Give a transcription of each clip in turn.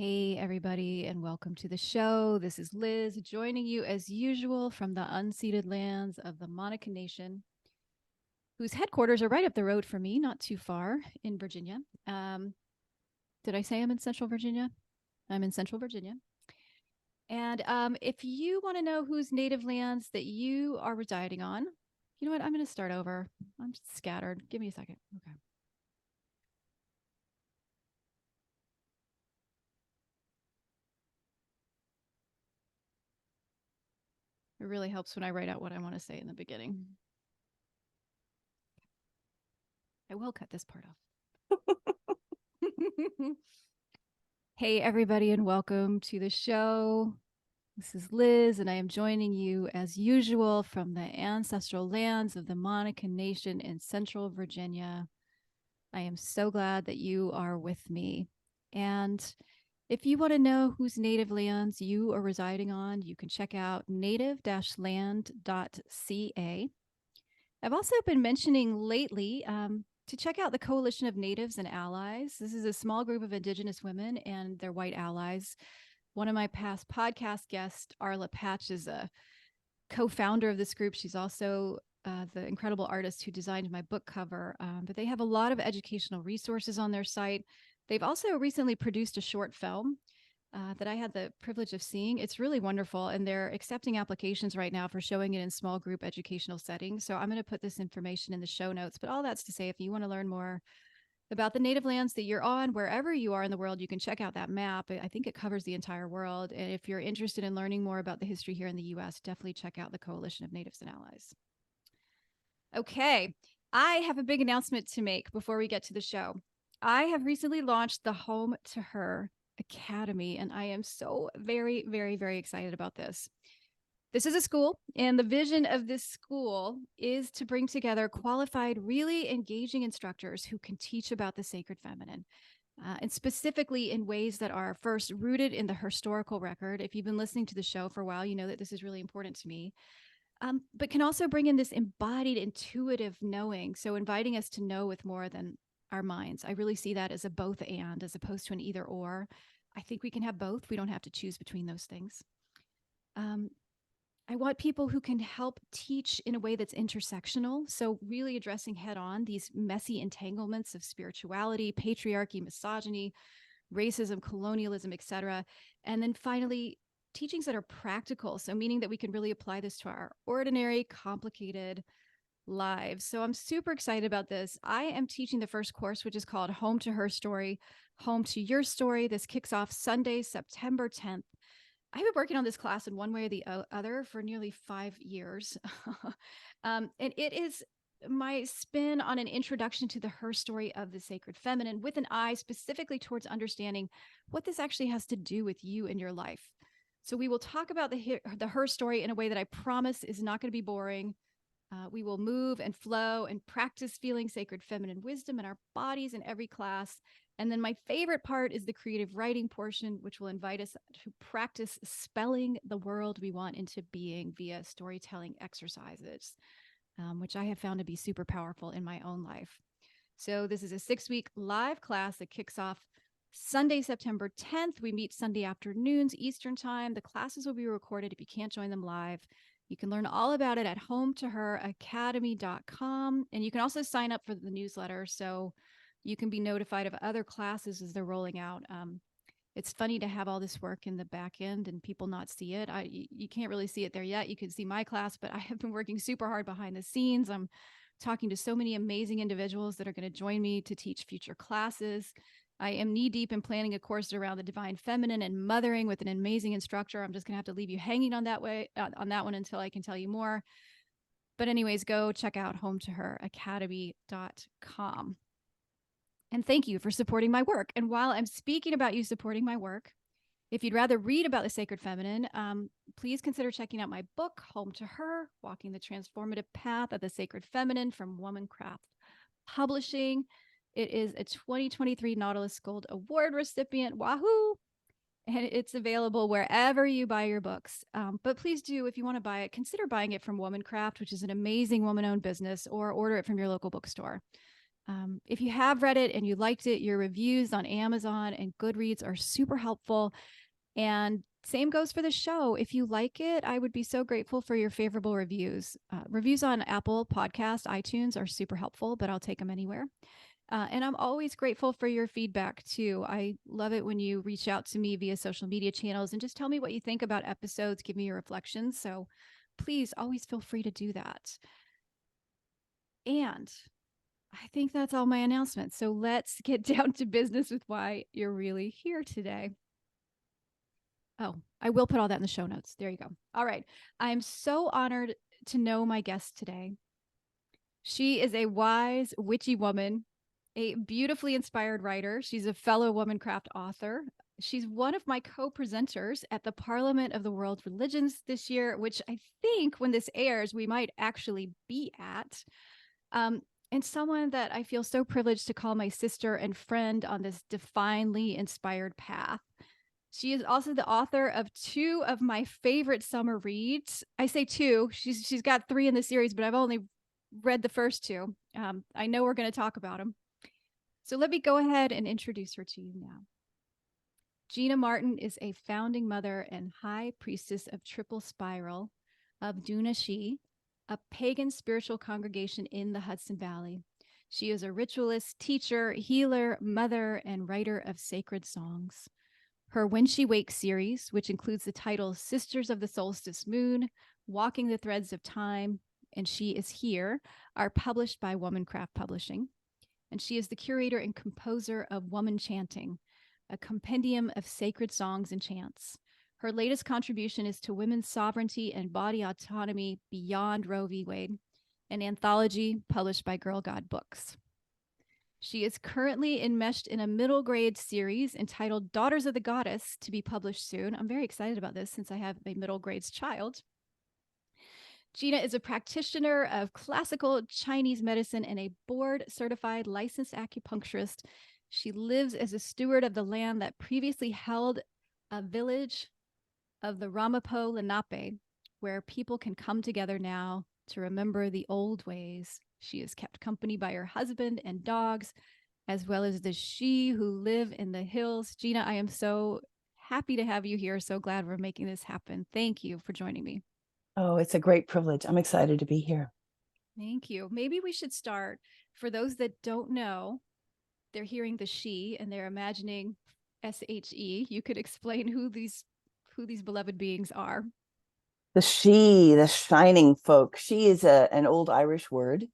Hey, everybody, and welcome to the show. This is Liz joining you as usual from the unceded lands of the Monacan Nation, whose headquarters are right up the road from me, not too far in Virginia. Did I say I'm in Central Virginia? I'm in Central Virginia. And if you want to know whose native lands that you are residing on, you know what? I'm going to start over. I'm scattered. Give me a second. Okay. It really helps when I write out what I want to say in the beginning. I will cut this part off. Hey, everybody, and welcome to the show. This is Liz, and I am joining you as usual from the ancestral lands of the Monacan Nation in Central Virginia. I am so glad that you are with me. And if you want to know whose native lands you are residing on, you can check out native-land.ca. I've also been mentioning lately to check out the Coalition of Natives and Allies. This is a small group of Indigenous women and their white allies. One of my past podcast guests, Arla Patch, is a co-founder of this group. She's also the incredible artist who designed my book cover. But they have a lot of educational resources on their site. They've also recently produced a short film that I had the privilege of seeing. It's really wonderful, and they're accepting applications right now for showing it in small group educational settings. So I'm going to put this information in the show notes. But all that's to say, if you want to learn more about the native lands that you're on, wherever you are in the world, you can check out that map. I think it covers the entire world. And if you're interested in learning more about the history here in the US, definitely check out the Coalition of Natives and Allies. Okay, I have a big announcement to make before we get to the show. I have recently launched the Home to Her Academy, and I am so very, very, very excited about this. This is a school, and the vision of this school is to bring together qualified, really engaging instructors who can teach about the sacred feminine. And specifically in ways that are first rooted in the historical record. If you've been listening to the show for a while, you know that this is really important to me. But can also bring in this embodied, intuitive knowing. So inviting us to know with more than our minds. I really see that as a both and as opposed to an either or. I think we can have both. We don't have to choose between those things. I want people who can help teach in a way that's intersectional. So, really addressing head on these messy entanglements of spirituality, patriarchy, misogyny, racism, colonialism, etc. And then finally, teachings that are practical. So, meaning that we can really apply this to our ordinary, complicated lives. So, I'm super excited about this. I am teaching the first course, which is called Home to Her Story, Home to Your Story. This kicks off Sunday, September 10th. I've been working on this class in one way or the other for nearly 5 years. And it is my spin on an introduction to the her story of the sacred feminine with an eye specifically towards understanding what this actually has to do with you and your life. So we will talk about the her story in a way that I promise is not going to be boring. We will move and flow and practice feeling sacred feminine wisdom in our bodies in every class. And then my favorite part is the creative writing portion, which will invite us to practice spelling the world we want into being via storytelling exercises, which I have found to be super powerful in my own life. So this is a 6-week live class that kicks off Sunday, September 10th. We meet Sunday afternoons, Eastern time. The classes will be recorded if you can't join them live. You can learn all about it at hometoheracademy.com. And you can also sign up for the newsletter so you can be notified of other classes as they're rolling out. It's funny to have all this work in the back end and people not see it. You can't really see it there yet. You can see my class, but I have been working super hard behind the scenes. I'm talking to so many amazing individuals that are going to join me to teach future classes. I am knee deep in planning a course around the divine feminine and mothering with an amazing instructor. I'm just going to have to leave you hanging on that on that one until I can tell you more. But anyways, go check out hometoheracademy.com. And thank you for supporting my work. And while I'm speaking about you supporting my work, if you'd rather read about the sacred feminine, please consider checking out my book, Home to Her, Walking the Transformative Path of the Sacred Feminine from Womancraft Publishing. It is a 2023 Nautilus Gold Award recipient. Wahoo! And it's available wherever you buy your books. But please do, if you want to buy it, consider buying it from Womancraft, which is an amazing woman-owned business, or order it from your local bookstore. If you have read it and you liked it, your reviews on Amazon and Goodreads are super helpful. And same goes for the show. If you like it, I would be so grateful for your favorable reviews. Reviews on Apple Podcast, iTunes are super helpful, but I'll take them anywhere. And I'm always grateful for your feedback too. I love it when you reach out to me via social media channels and just tell me what you think about episodes, give me your reflections. So please always feel free to do that. And I think that's all my announcements. So let's get down to business with why you're really here today. Oh, I will put all that in the show notes. There you go. All right. I'm so honored to know my guest today. She is a wise, witchy woman, a beautifully inspired writer. She's a fellow Womancraft author. She's one of my co-presenters at the Parliament of the World Religions this year, which I think when this airs, we might actually be at. And someone that I feel so privileged to call my sister and friend on this divinely inspired path. She is also the author of 2 of my favorite summer reads. I say 2. She's got 3 in the series, but I've only read the first 2. I know we're going to talk about them. So let me go ahead and introduce her to you now. Gina Martin is a founding mother and high priestess of Triple Spiral of Dunashi, a pagan spiritual congregation in the Hudson Valley. She is a ritualist, teacher, healer, mother, and writer of sacred songs. Her When She Wakes series, which includes the titles Sisters of the Solstice Moon, Walking the Threads of Time, and She Is Here, are published by Womancraft Publishing. And she is the curator and composer of Woman Chanting, a compendium of sacred songs and chants. Her latest contribution is to women's sovereignty and body autonomy beyond Roe v. Wade, an anthology published by Girl God Books. She is currently enmeshed in a middle grade series entitled Daughters of the Goddess, to be published soon. I'm very excited about this since I have a middle grade child. Gina is a practitioner of classical Chinese medicine and a board certified licensed acupuncturist. She lives as a steward of the land that previously held a village of the Ramapo Lenape, where people can come together now to remember the old ways. She is kept company by her husband and dogs, as well as the she who live in the hills. Gina, I am so happy to have you here. So glad we're making this happen. Thank you for joining me. Oh, it's a great privilege. I'm excited to be here. Thank you. Maybe we should start, for those that don't know, they're hearing the she and they're imagining SHE. You could explain who these beloved beings are. The she, the shining folk. She is an old Irish word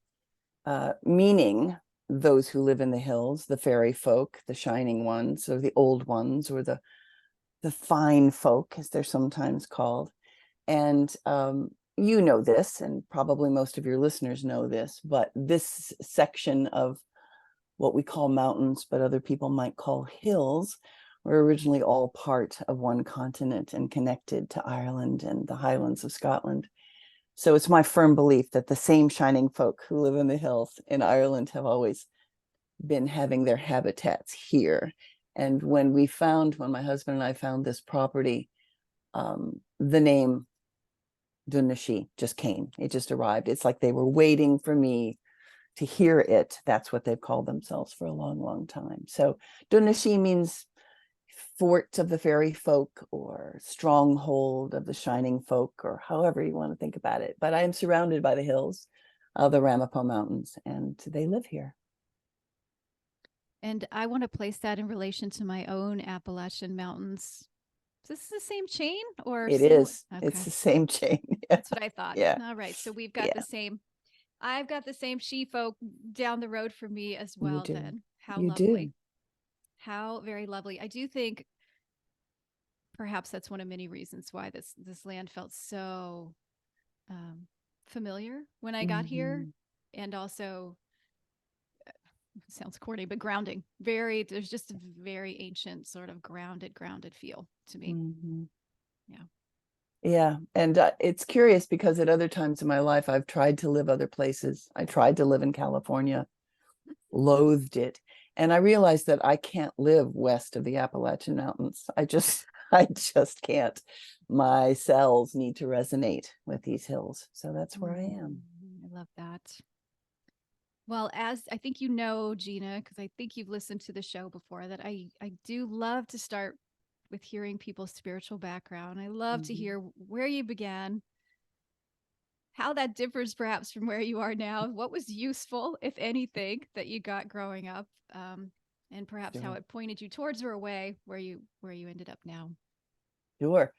meaning those who live in the hills, the fairy folk, the shining ones, or the old ones, or the fine folk, as they're sometimes called. And you know this, and probably most of your listeners know this, but this section of what we call mountains, but other people might call hills, were originally all part of one continent and connected to Ireland and the Highlands of Scotland. So it's my firm belief that the same shining folk who live in the hills in Ireland have always been having their habitats here. And when my husband and I found this property, the name Dunashi just came. It just arrived. It's like they were waiting for me to hear it. That's what they've called themselves for a long, long time. So Dunashi means fort of the fairy folk or stronghold of the shining folk, or however you want to think about it. But I am surrounded by the hills of the Ramapo Mountains, and they live here. And I want to place that in relation to my own Appalachian Mountains. Is this the same chain or It similar? is. Okay. It's the same chain. Yeah. That's what I thought. Yeah. All right. So we've got the same. I've got the same she folk down the road from me as well. You do. Then how You lovely. do. How very lovely. I do think perhaps that's one of many reasons why this land felt so familiar when I got here, and also sounds corny, but grounding. There's just a very ancient sort of grounded feel to me. Yeah. Yeah. And it's curious because at other times in my life, I've tried to live other places. I tried to live in California, loathed it. And I realized that I can't live west of the Appalachian Mountains. I just can't. My cells need to resonate with these hills. So that's where I am. I love that. Well, as I think you know, Gina, because I think you've listened to the show before, that I do love to start with hearing people's spiritual background. I love to Mhm. hear where you began, how that differs perhaps from where you are now, what was useful, if anything, that you got growing up, and perhaps how Sure. it pointed you towards or away where you ended up now. Sure.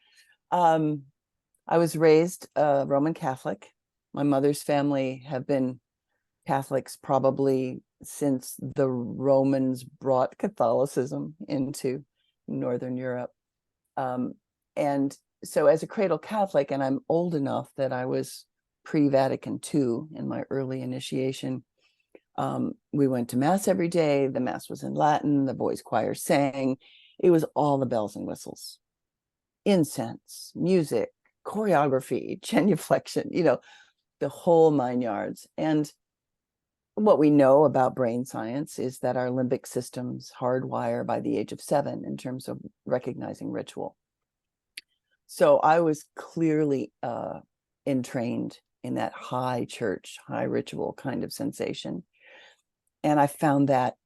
Um, I was raised Roman Catholic. My mother's family have been Catholics probably since the Romans brought Catholicism into Northern Europe. Um, and so, as a cradle Catholic, and I'm old enough that I was pre-Vatican II in my early initiation, we went to Mass every day. The Mass was in Latin, the boys' choir sang. It was all the bells and whistles, incense, music, choreography, genuflection, the whole 9 yards. And what we know about brain science is that our limbic systems hardwire by the age of 7 in terms of recognizing ritual. So I was clearly entrained in that high church, high ritual kind of sensation. And I found that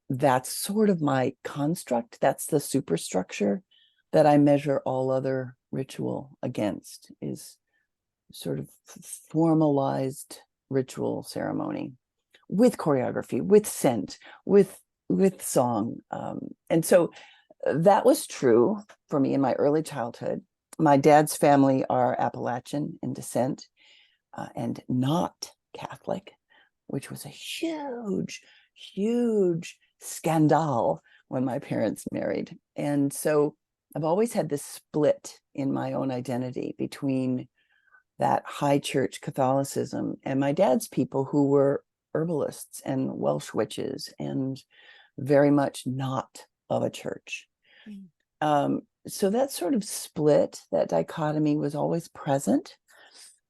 that's sort of my construct. That's the superstructure that I measure all other ritual against, is sort of formalized ritual ceremony with choreography, with scent, with song. And so that was true for me in my early childhood. My dad's family are Appalachian in descent and not Catholic, which was a huge, huge scandal when my parents married. And so I've always had this split in my own identity between that high church Catholicism and my dad's people, who were herbalists and Welsh witches and very much not of a church. Mm. So that sort of split, that dichotomy, was always present.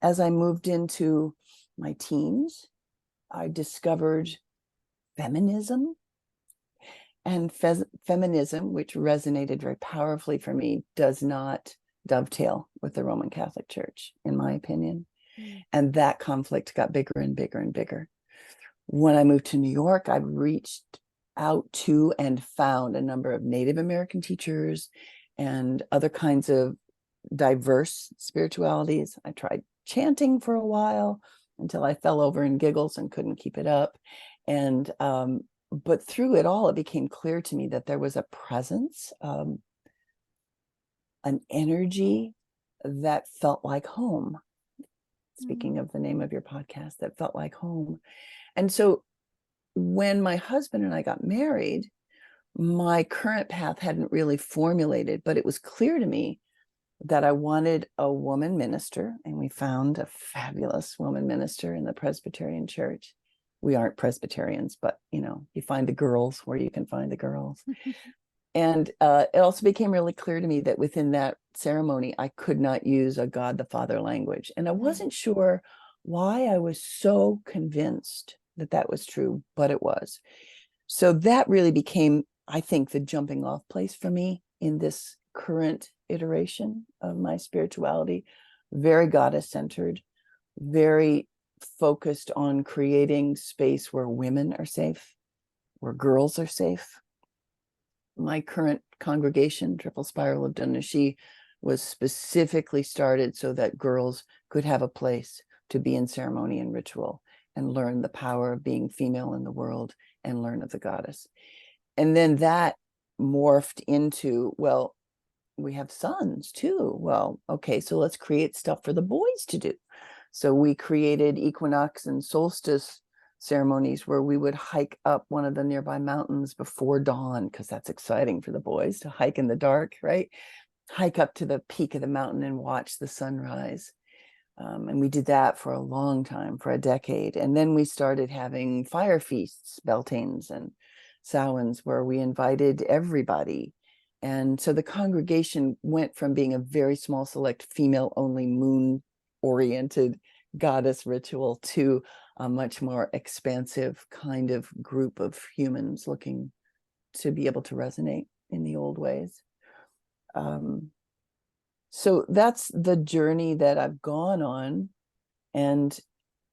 As I moved into my teens, I discovered feminism, and feminism, which resonated very powerfully for me, does not dovetail with the Roman Catholic Church, in my opinion. Mm. And that conflict got bigger and bigger and bigger. When I moved to New York, I reached out to and found a number of Native American teachers and other kinds of diverse spiritualities. I tried chanting for a while until I fell over in giggles and couldn't keep it up. And but through it all, it became clear to me that there was a presence, an energy that felt like home. Mm. Speaking of the name of your podcast, that felt like home. And so when my husband and I got married, my current path hadn't really formulated, but it was clear to me that I wanted a woman minister, and we found a fabulous woman minister in the Presbyterian Church. We aren't Presbyterians, but you find the girls where you can find the girls. And it also became really clear to me that within that ceremony, I could not use a God the Father language. And I Mm. wasn't sure why I was so convinced that that was true, but it was. So that really became, I think, the jumping off place for me in this current iteration of my spirituality. Very goddess centered, very focused on creating space where women are safe, where girls are safe. My current congregation, Triple Spiral of Donashi, was specifically started so that girls could have a place to be in ceremony and ritual and learn the power of being female in the world and learn of the goddess. And then that morphed into, well, we have sons too. Well, okay, so let's create stuff for the boys to do. So we created equinox and solstice ceremonies where we would hike up one of the nearby mountains before dawn, because that's exciting for the boys to hike in the dark, right? Hike up to the peak of the mountain and watch the sunrise. And we did that for a long time, for a decade. And then we started having fire feasts, Beltanes and Samhains, where we invited everybody. And so the congregation went from being a very small, select, female only, moon oriented goddess ritual to a much more expansive kind of group of humans looking to be able to resonate in the old ways. Um, so that's the journey that I've gone on. And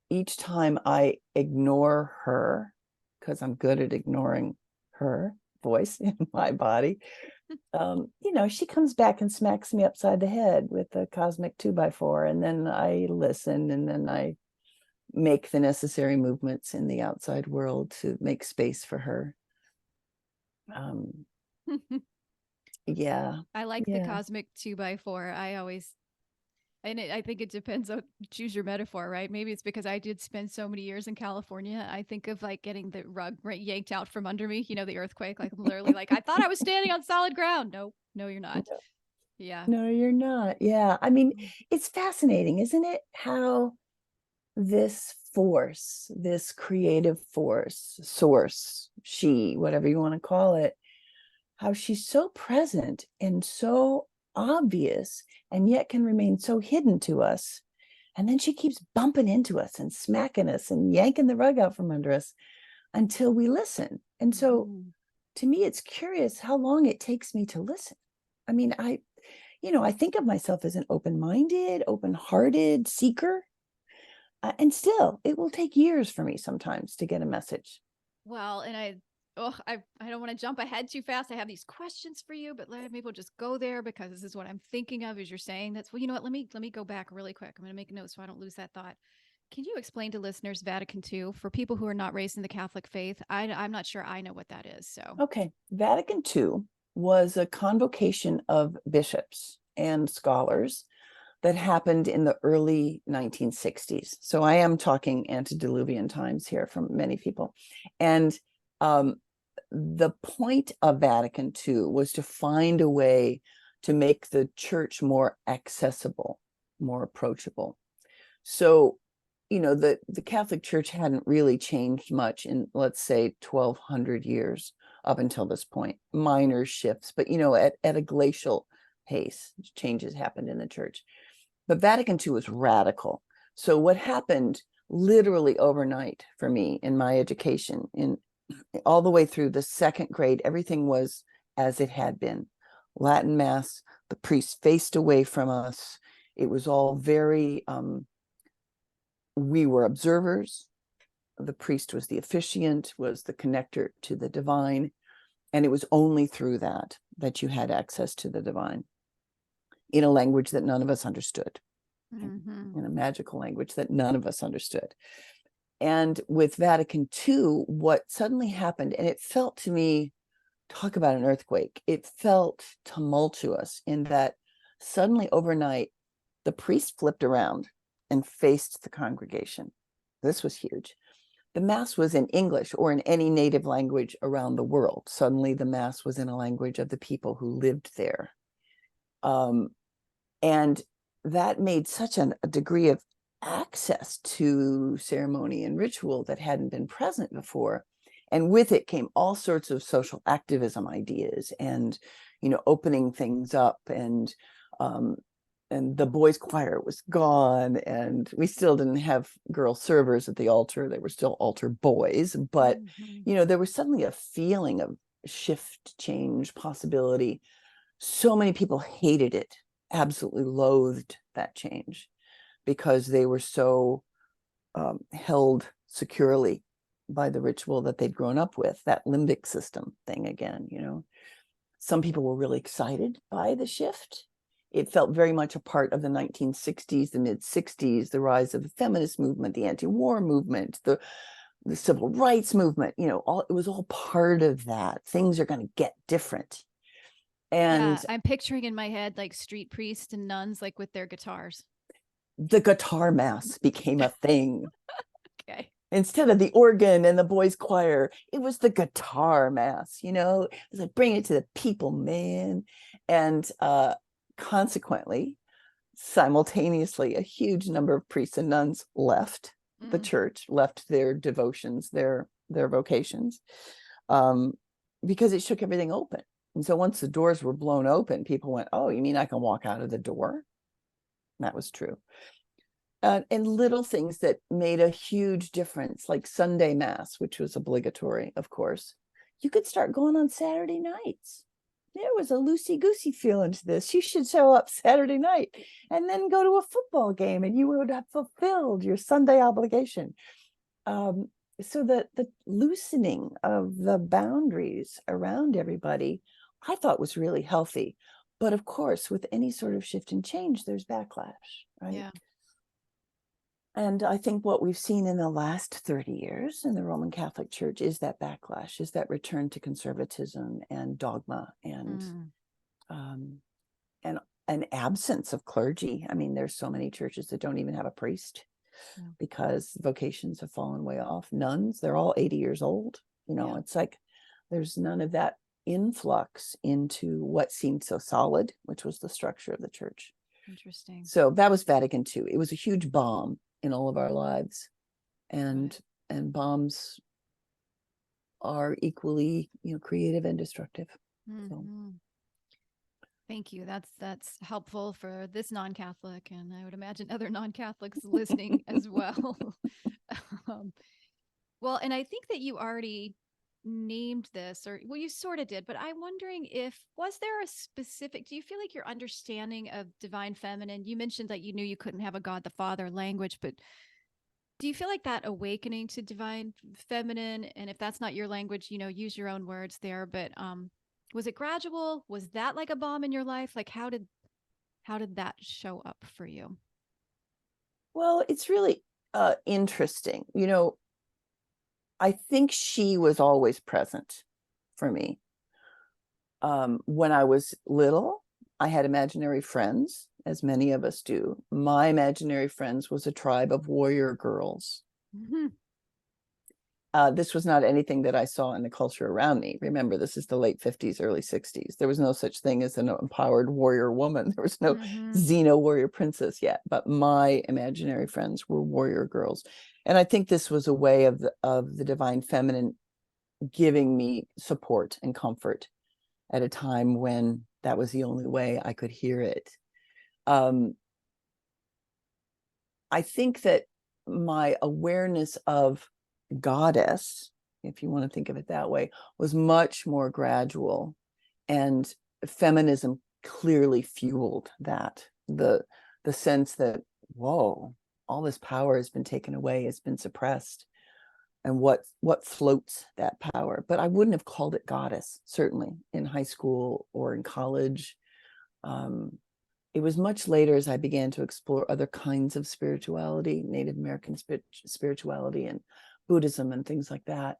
each time I ignore her, because I'm good at ignoring her voice in my body, she comes back and smacks me upside the head with a cosmic 2x4. And then I listen, and then I make the necessary movements in the outside world to make space for her. Um, yeah, I like the yeah. cosmic 2x4. I think it depends on choose your metaphor, right? Maybe it's because I did spend so many years in California. I think of like getting the rug right yanked out from under me, the earthquake, like literally like I thought I was standing on solid ground. No, no, you're not. No, Yeah. no, you're not. Yeah. I mean, it's fascinating, isn't it? How this force, this creative force, source, she, whatever you want to call it, how she's so present and so obvious and yet can remain so hidden to us. And then she keeps bumping into us and smacking us and yanking the rug out from under us until we listen. And so Mhm. to me, it's curious how long it takes me to listen. I mean, I think of myself as an open-minded, open-hearted seeker. And still, it will take years for me sometimes to get a message. Well, and I don't want to jump ahead too fast. I have these questions for you, but maybe we'll just go there because this is what I'm thinking of as you're saying that's well, you know what? Let me go back really quick. I'm going to make a note so I don't lose that thought. Can you explain to listeners Vatican II for people who are not raised in the Catholic faith? I'm not sure I know what that is. So, Okay, Vatican II was a convocation of bishops and scholars that happened in the early 1960s. So I am talking antediluvian times here from many people. And um, the point of Vatican II was to find a way to make the church more accessible, more approachable. So, the Catholic Church hadn't really changed much in, let's say, 1200 years up until this point. Minor shifts, but, at a glacial pace, changes happened in the church. But Vatican II was radical. So what happened literally overnight for me in my education, in all the way through the second grade, everything was as it had been. Latin Mass, the priest faced away from us. It was all very, we were observers. The priest was the officiant, was the connector to the divine. And it was only through that you had access to the divine in a language that none of us understood, mm-hmm. in a magical language that none of us understood. And with Vatican II, what suddenly happened, and it felt to me, talk about an earthquake, it felt tumultuous in that suddenly overnight, the priest flipped around and faced the congregation. This was huge. The Mass was in English or in any native language around the world. Suddenly, the Mass was in a language of the people who lived there. And that made such a degree of access to ceremony and ritual that hadn't been present before. And with it came all sorts of social activism ideas and, opening things up, and the boys' choir was gone, and we still didn't have girl servers at the altar. They were still altar boys, but Mm-hmm. there was suddenly a feeling of shift, change, possibility. So many people hated it, absolutely loathed that change because they were so held securely by the ritual that they'd grown up with, that limbic system thing again. Some people were really excited by the shift. It felt very much a part of the 1960s, the mid 60s, the rise of the feminist movement, the anti-war movement, the civil rights movement. It was all part of that. Things are going to get different. Yeah, And I'm picturing in my head like street priests and nuns like with their guitars. the guitar mass became a thing. Okay. Instead of the organ and the boys' choir, it was the guitar mass. It was like, bring it to the people, man. And consequently, simultaneously, a huge number of priests and nuns left the Mm. church, left their devotions, their vocations, um, because it shook everything open. And so once the doors were blown open, people went, "Oh, you mean I can walk out of the door?" And that was true. And little things that made a huge difference, like Sunday Mass, which was obligatory, of course. You could start going on Saturday nights. there was a loosey-goosey feeling to this. You should show up Saturday night and then go to a football game, and you would have fulfilled your Sunday obligation. So the loosening of the boundaries around everybody, I thought was really healthy. But of course, with any sort of shift and change, there's backlash, right? Yeah. And I think what we've seen in the last 30 years in the Roman Catholic Church is that backlash, is that return to conservatism and dogma and um, and an absence of clergy. I mean, there's so many churches that don't even have a priest Yeah. because vocations have fallen way off. Nuns, they're all 80 years old. Yeah. It's like there's none of that influx into what seemed so solid, which was the structure of the church. Interesting. So that was Vatican II. It was a huge bomb in all of our lives, and bombs are equally, creative and destructive. So Thank you. That's helpful for this non-Catholic, and I would imagine other non-Catholics listening as well. um, well, and I think that you already named this, or well, you sort of did, but I'm wondering if was there a specific, do you feel like your understanding of divine feminine, you mentioned that you knew you couldn't have a God the Father language, but do you feel like that awakening to divine feminine, and if that's not your language, use your own words there, but was it gradual? Was that like a bomb in your life? Like how did that show up for you? well, it's really interesting. I think she was always present for me. When I was little, I had imaginary friends, as many of us do. My imaginary friends was a tribe of warrior girls. This was not anything that I saw in the culture around me. Remember, this is the late 50s, early 60s. There was no such thing as an empowered warrior woman. There was no Xena warrior princess yet, but my imaginary friends were warrior girls. And I think this was a way of the divine feminine giving me support and comfort at a time when that was the only way I could hear it. I think that my awareness of goddess, if you want to think of it that way, was much more gradual, and feminism clearly fueled that. The sense that, whoa, all this power has been taken away, has been suppressed, and what floats that power. But I wouldn't have called it goddess, certainly in high school or in college. It was much later, as I began to explore other kinds of spirituality, Native American spirituality and Buddhism and things like that,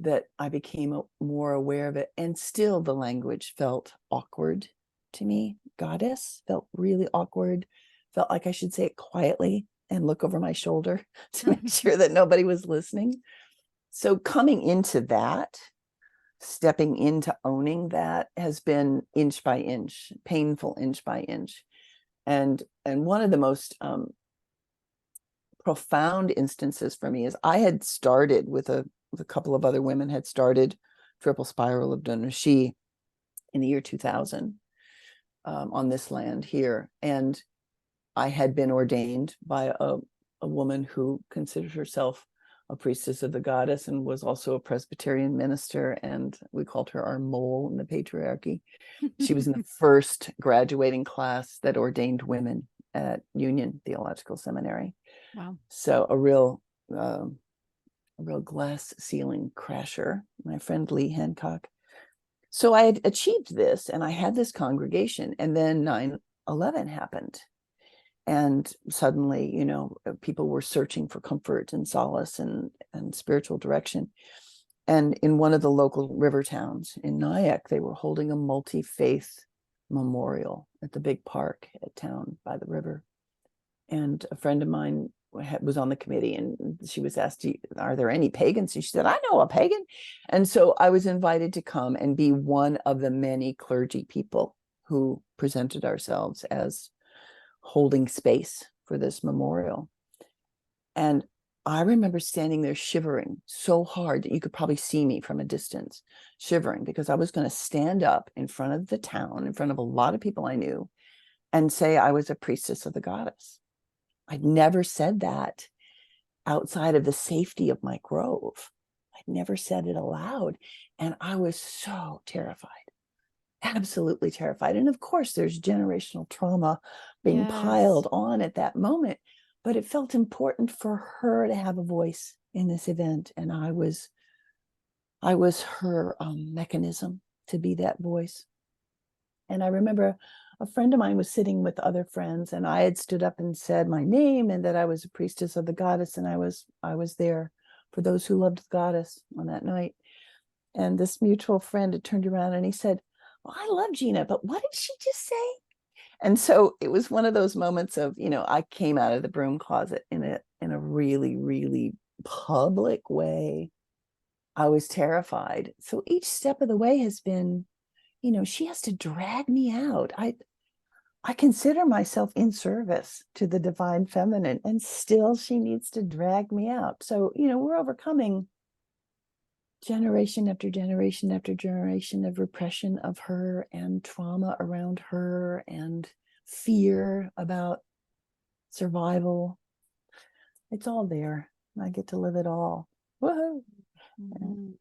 that I became more aware of it. And still the language felt awkward to me. Goddess felt really awkward, felt like I should say it quietly and look over my shoulder to make sure that nobody was listening. So coming into that, stepping into owning that, has been inch by inch, painful inch by inch. And one of the most profound instances for me is I had started with a couple of other women, had started Triple Spiral of Donoshi in the year 2000 on this land here. And I had been ordained by a woman who considered herself a priestess of the goddess and was also a Presbyterian minister. And we called her our mole in the patriarchy. She was in the first graduating class that ordained women at Union Theological Seminary. Wow. So a real glass ceiling crasher, my friend Lee Hancock. So I had achieved this, and I had this congregation, and then 9/11 happened. And suddenly, people were searching for comfort and solace and spiritual direction. And in one of the local river towns in Nyack, they were holding a multi-faith memorial at the big park at town by the river. And a friend of mine was on the committee, and she was asked, are there any pagans? And she said, I know a pagan. And so I was invited to come and be one of the many clergy people who presented ourselves as holding space for this memorial. And I remember standing there shivering so hard that you could probably see me from a distance, shivering, because I was going to stand up in front of the town, in front of a lot of people I knew, and say I was a priestess of the goddess. I'd never said that outside of the safety of my grove. I'd never said it aloud. And I was so terrified. absolutely terrified. And of course, there's generational trauma being Yes. piled on at that moment. But it felt important for her to have a voice in this event. And I was her mechanism to be that voice. And I remember a friend of mine was sitting with other friends, and I had stood up and said my name and that I was a priestess of the goddess, and I was there for those who loved the goddess on that night. And this mutual friend had turned around and he said, "Well, I love Gina, but what did she just say?" And so it was one of those moments of, I came out of the broom closet in a really, really public way. I was terrified. So each step of the way has been, she has to drag me out. I consider myself in service to the divine feminine, and still she needs to drag me out. So, we're overcoming generation after generation after generation of repression of her and trauma around her and fear about survival. It's all there. I get to live it all. Woohoo. Yeah. Mm-hmm.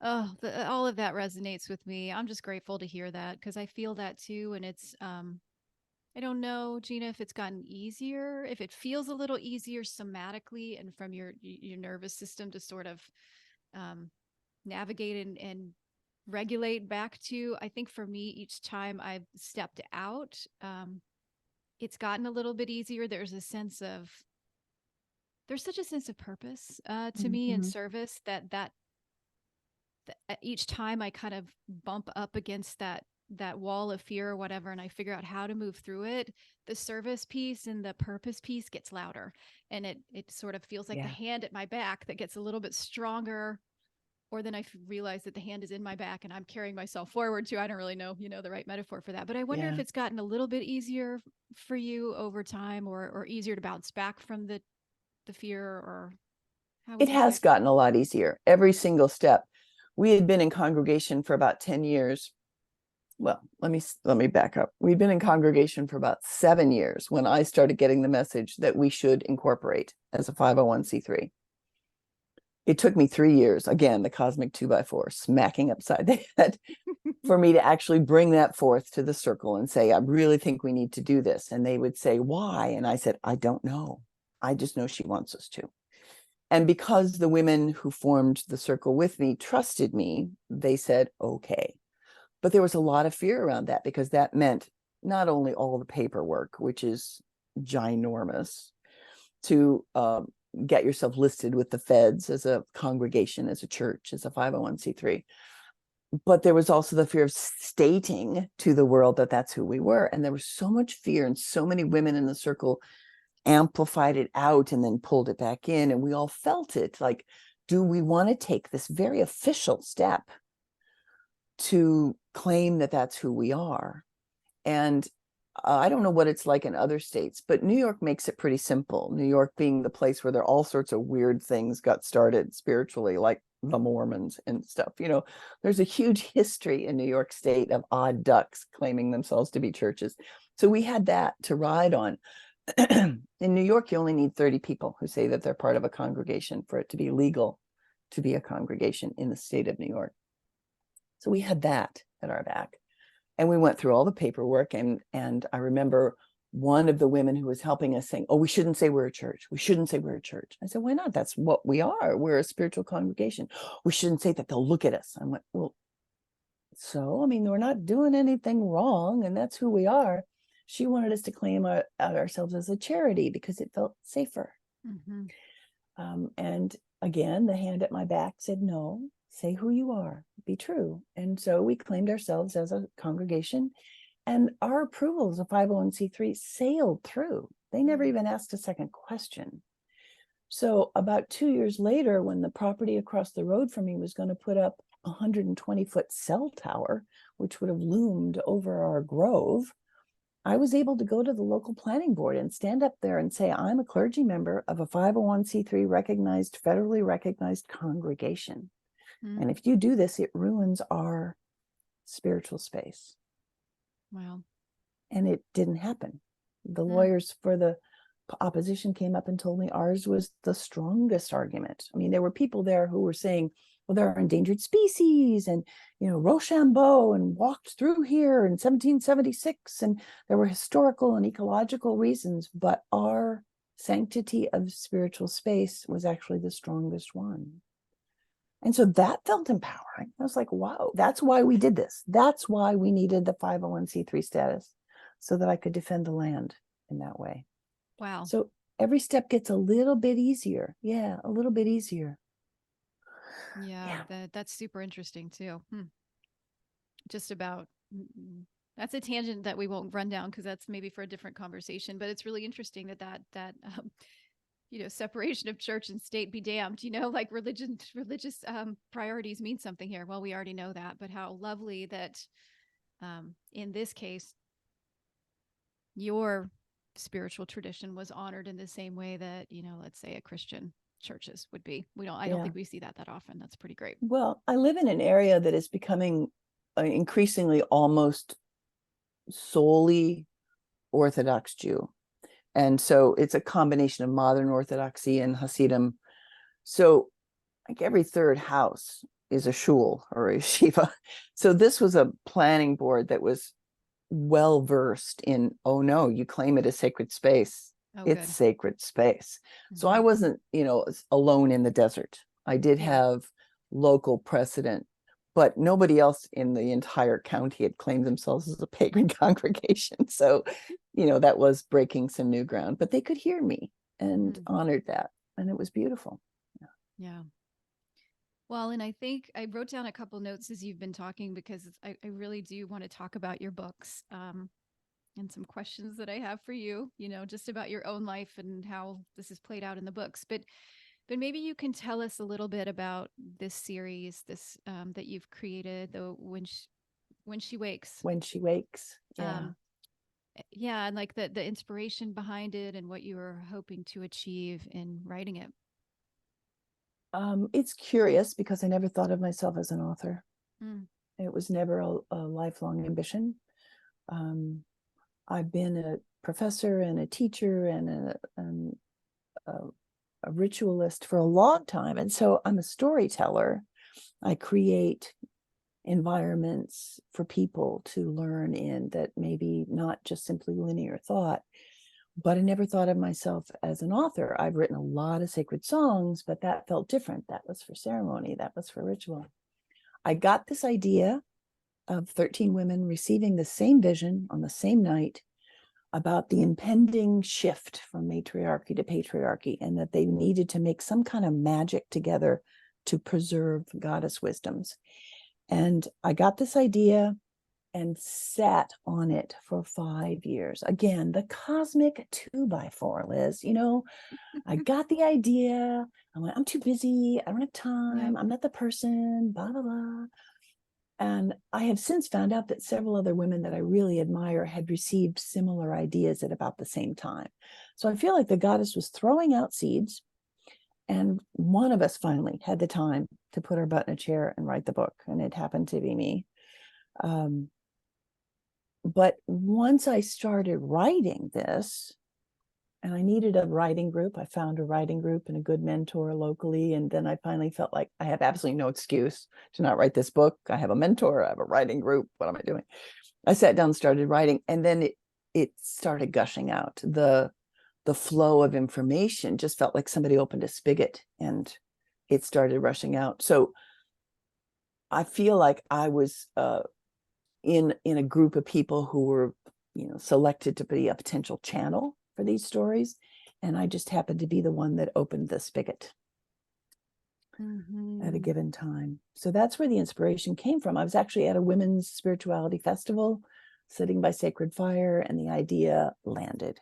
Oh, all of that resonates with me. I'm just grateful to hear that because I feel that too. And it's, I don't know, Gina, if it's gotten easier, if it feels a little easier somatically and from your nervous system to sort of um, navigate and regulate back to. I think for me, each time I've stepped out, it's gotten a little bit easier. There's such a sense of purpose to me in Mm-hmm. service that each time I kind of bump up against that wall of fear or whatever, and I figure out how to move through it, the service piece and the purpose piece gets louder, and it sort of feels like the Yeah. hand at my back that gets a little bit stronger. Or then I realize that the hand is in my back and I'm carrying myself forward too. I don't really know, the right metaphor for that. But I wonder if Yeah. it's gotten a little bit easier for you over time, or easier to bounce back from the fear, or how It would you say? has gotten a lot easier every single step. We had been in congregation for about 10 years. Well, let me back up. We've been in congregation for about 7 years when I started getting the message that we should incorporate as a 501c3. It took me 3 years, again, the cosmic 2x4 smacking upside the head, for me to actually bring that forth to the circle and say, I really think we need to do this. And they would say, why? And I said, I don't know. I just know she wants us to. And because the women who formed the circle with me trusted me, they said, okay. But there was a lot of fear around that because that meant not only all the paperwork, which is ginormous, to get yourself listed with the feds as a congregation, as a church, as a 501c3, but there was also the fear of stating to the world that that's who we were. And there was so much fear, and so many women in the circle amplified it out and then pulled it back in. And we all felt it like, do we want to take this very official step to claim that that's who we are? And I don't know what it's like in other states, but New York makes it pretty simple. New York being the place where there all sorts of weird things got started spiritually, like the Mormons and stuff. There's a huge history in New York State of odd ducks claiming themselves to be churches. So we had that to ride on. In New York, you only need 30 people who say that they're part of a congregation for it to be legal to be a congregation in the state of New York. So we had that at our back. And we went through all the paperwork. And I remember one of the women who was helping us saying, oh, we shouldn't say we're a church. We shouldn't say we're a church. I said, why not? That's what we are. We're a spiritual congregation. We shouldn't say that. They'll look at us. I went, well, so, I mean, we're not doing anything wrong, and that's who we are. She wanted us to claim out ourselves as a charity because it felt safer. Mm-hmm. And again, the hand at my back said, no, say who you are, be true. And so we claimed ourselves as a congregation, and our approval as a 501c3 sailed through. They never even asked a second question. So about 2 years later, when the property across the road from me was going to put up a 120-foot cell tower, which would have loomed over our grove, I was able to go to the local planning board and stand up there and say, I'm a clergy member of a 501c3 recognized, federally recognized congregation. Mm-hmm. And if you do this, it ruins our spiritual space. Wow. And it didn't happen. The Mm. lawyers for the opposition came up and told me ours was the strongest argument. I mean, there were people there who were saying, well, there are endangered species, and Rochambeau and walked through here in 1776, and there were historical and ecological reasons, but our sanctity of spiritual space was actually the strongest one. And so that felt empowering. I was like, wow, that's why we did this. That's why we needed the 501c3 status, so that I could defend the land in that way. Wow. So every step gets a little bit easier. Yeah, a little bit easier. Yeah, Yeah. that's super interesting too. Just about that's a tangent that we won't run down because that's maybe for a different conversation. But it's really interesting that separation of church and state be damned. Like religious priorities mean something here. Well, we already know that, but how lovely that in this case your spiritual tradition was honored in the same way that let's say a Christian churches would be. I don't Yeah. think we see that often. That's pretty great. Well, I live in an area that is becoming increasingly almost solely Orthodox Jew. And so it's a combination of modern Orthodoxy and Hasidim. So like every third house is a shul or a yeshiva. So this was a planning board that was well versed in, oh no, you claim it as sacred space. Oh, It's good. sacred space. So I Mm-hmm. wasn't, alone in the desert. I did Yeah. have local precedent, but nobody else in the entire county had claimed themselves as a pagan congregation. So, that was breaking some new ground, but they could hear me and Mm-hmm. honored that. And it was beautiful. Yeah. Yeah. Well, and I think I wrote down a couple notes as you've been talking because I really do want to talk about your books and some questions that I have for you, just about your own life and how this is played out in the books. But maybe you can tell us a little bit about this series, this that you've created, the when she wakes. When she wakes. Yeah. Um, yeah, and like the inspiration behind it and what you were hoping to achieve in writing it. It's curious because I never thought of myself as an author. Mm. It was never a lifelong ambition. Um, I've been a professor and a teacher and a, a ritualist for a long time. And so I'm a storyteller. I create environments for people to learn in that maybe not just simply linear thought. But I never thought of myself as an author. I've written a lot of sacred songs, but that felt different. That was for ceremony, that was for ritual. I got this idea of 13 women receiving the same vision on the same night about the impending shift from matriarchy to patriarchy, and that they needed to make some kind of magic together to preserve goddess wisdoms. And I got this idea and sat on it for 5 years. Again, the cosmic 2x4, Liz. I got the idea. I'm like, I'm too busy. I don't have Yep. time. I'm not the person, blah, blah, blah. And I have since found out that several other women that I really admire had received similar ideas at about the same time. So I feel like the goddess was throwing out seeds, and one of us finally had the time to put our butt in a chair and write the book, and it happened to be me. But once I started writing this, and I needed a writing group, I found a writing group and a good mentor locally. And then I finally felt like I have absolutely no excuse to not write this book. I have a mentor, I have a writing group. What am I doing? I sat down and started writing, and then it started gushing out. The flow of information just felt like somebody opened a spigot and it started rushing out. So I feel like I was in a group of people who were selected to be a potential channel for these stories, and I just happened to be the one that opened the spigot at a Mm-hmm. given time. So that's where the inspiration came from. I was actually at a women's spirituality festival sitting by sacred fire, and the idea landed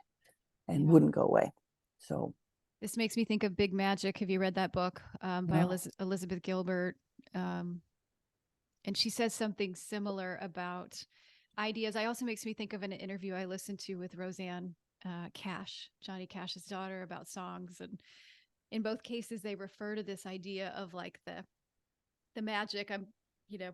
and Yeah. wouldn't go away. So This makes me think of Big Magic. Have you read that book by no. Elizabeth Gilbert? Um, and she says something similar about ideas. I also makes me think of an interview I listened to with Roseanne Cash, Johnny Cash's daughter, about songs. And in both cases, they refer to this idea of like the magic. I'm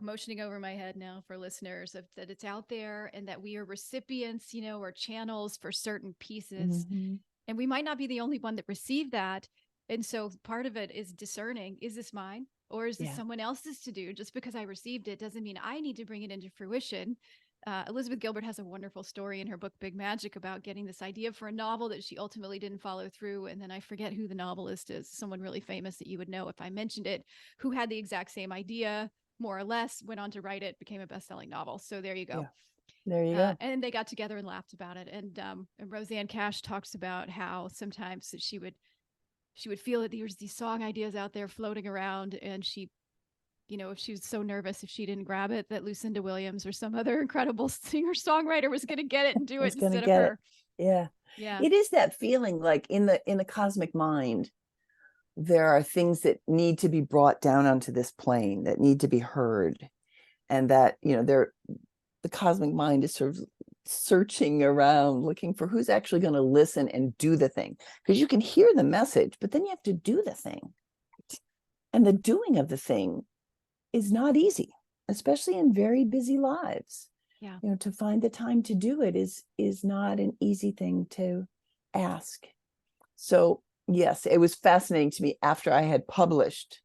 motioning over my head now for listeners of that it's out there and that we are recipients, or channels for certain pieces, Mm-hmm. and we might not be the only one that received that. And so part of it is discerning, is this mine Or is this Yeah. someone else's to do? Just because I received it doesn't mean I need to bring it into fruition. Elizabeth Gilbert has a wonderful story in her book Big Magic about getting this idea for a novel that she ultimately didn't follow through. And then I forget who the novelist is, someone really famous that you would know if I mentioned it, who had the exact same idea, more or less, went on to write it, became a best-selling novel. So there you go. Yeah. There you go. And they got together and laughed about it. And Roseanne Cash talks about how sometimes that she would feel that there was these song ideas out there floating around, and she, if she was so nervous if she didn't grab it, that Lucinda Williams or some other incredible singer songwriter was going to get it and do it Who's going to instead of get it? her. Yeah. Yeah. It is that feeling like in the cosmic mind, there are things that need to be brought down onto this plane, that need to be heard. And that, the cosmic mind is sort of searching around, looking for who's actually going to listen and do the thing. Because you can hear the message, but then you have to do the thing. And the doing of the thing is not easy, especially in very busy lives. Yeah. To find the time to do it is not an easy thing to ask. So yes, it was fascinating to me after I had published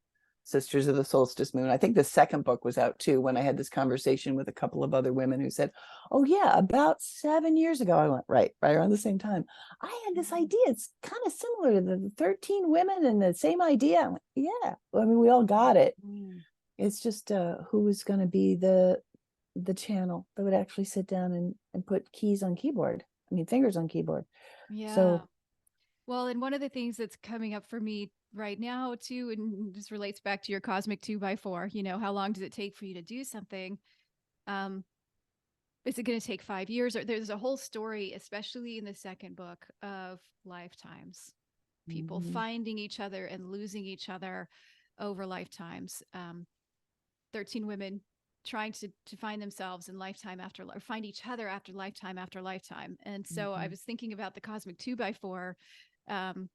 Sisters of the Solstice Moon. I think the second book was out too, when I had this conversation with a couple of other women who said, oh yeah, about 7 years ago. I went, right around the same time. I had this idea. It's kind of similar to the 13 women and the same idea. I went, yeah. I mean, we all got it. Mm. It's just who was going to be the channel that would actually sit down and put keys on keyboard. I mean, fingers on keyboard. Yeah. So Well, and one of the things that's coming up for me right now too, and this relates back to your cosmic 2x4, how long does it take for you to do something? Um, is it going to take 5 years? Or there's a whole story, especially in the second book, of lifetimes, people mhm, finding each other and losing each other over lifetimes. 13 women trying to find themselves in lifetime after find each other after lifetime. And so I mhm. was thinking about the cosmic 2x4, um,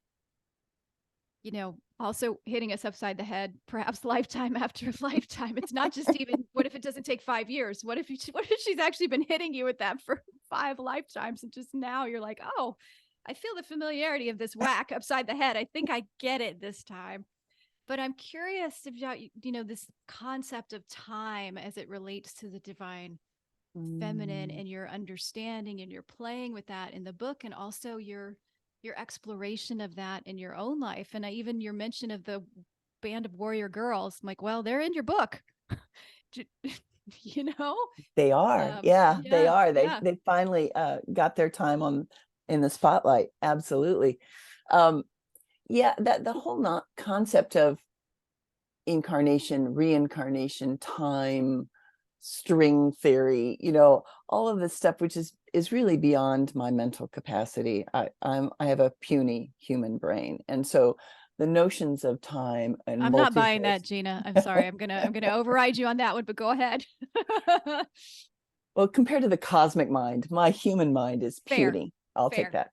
also hitting us upside the head, perhaps lifetime after lifetime. It's not just even, what if it doesn't take 5 years? What if she's actually been hitting you with that for 5 lifetimes? And just now you're like, oh, I feel the familiarity of this whack upside the head. I think I get it this time. But I'm curious about, this concept of time as it relates to the divine feminine, Mm, and your understanding and your playing with that in the book, and also your exploration of that in your own life. And even your mention of the band of warrior girls, I'm like, well, they're in your book. you know they are, yeah, they yeah, are. They yeah. they finally got their time on in the spotlight. Absolutely. Um, yeah, that the whole not concept of incarnation, reincarnation, time, string theory, all of this stuff, which is really beyond my mental capacity. I have a puny human brain, and so the notions of time and I'm not buying multiverse. that, Gina. I'm sorry. I'm gonna override you on that one, but go ahead. Well, compared to the cosmic mind, my human mind is Fair. puny. I'll take Fair.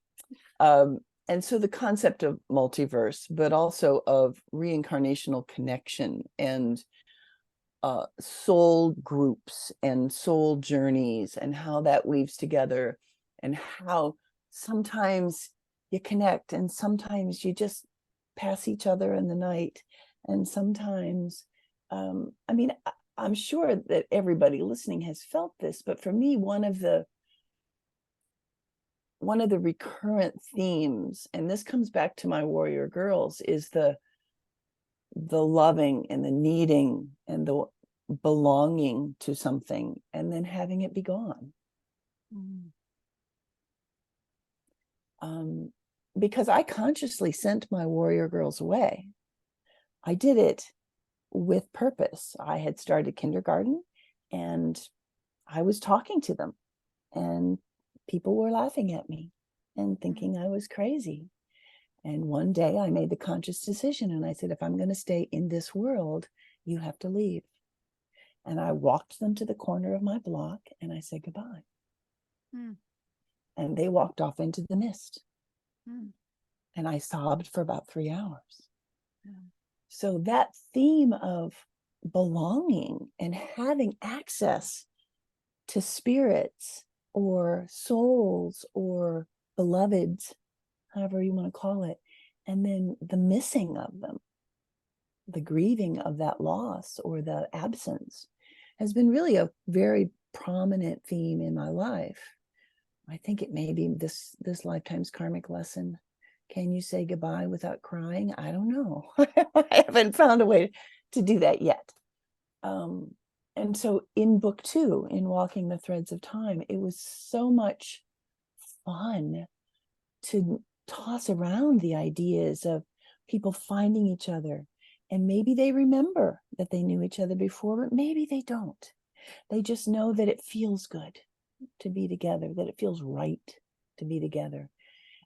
that. And so the concept of multiverse, but also of reincarnational connection and soul groups and soul journeys, and how that weaves together, and how sometimes you connect and sometimes you just pass each other in the night. And sometimes, I mean, I'm sure that everybody listening has felt this, but for me, one of the recurrent themes, and this comes back to my warrior girls, is the loving and the needing and the belonging to something and then having it be gone. Mm. Um, because I consciously sent my warrior girls away. I did it with purpose. I had started kindergarten and I was talking to them, and people were laughing at me and Mm. thinking I was crazy. And one day I made the conscious decision and I said, if I'm going to stay in this world, you have to leave. And I walked them to the corner of my block and I said goodbye. Mm. And they walked off into the mist. Mm. And I sobbed for about 3 hours. Mm. So that theme of belonging and having access to spirits or souls or beloveds, however you want to call it, and then the missing of them, the grieving of that loss or the absence has been really a very prominent theme in my life. I think it may be this lifetime's karmic lesson. Can you say goodbye without crying? I don't know. I haven't found a way to do that yet. And so in book 2, in Walking the Threads of Time, it was so much fun to toss around the ideas of people finding each other. And maybe they remember that they knew each other before, but maybe they don't. They just know that it feels good to be together, that it feels right to be together.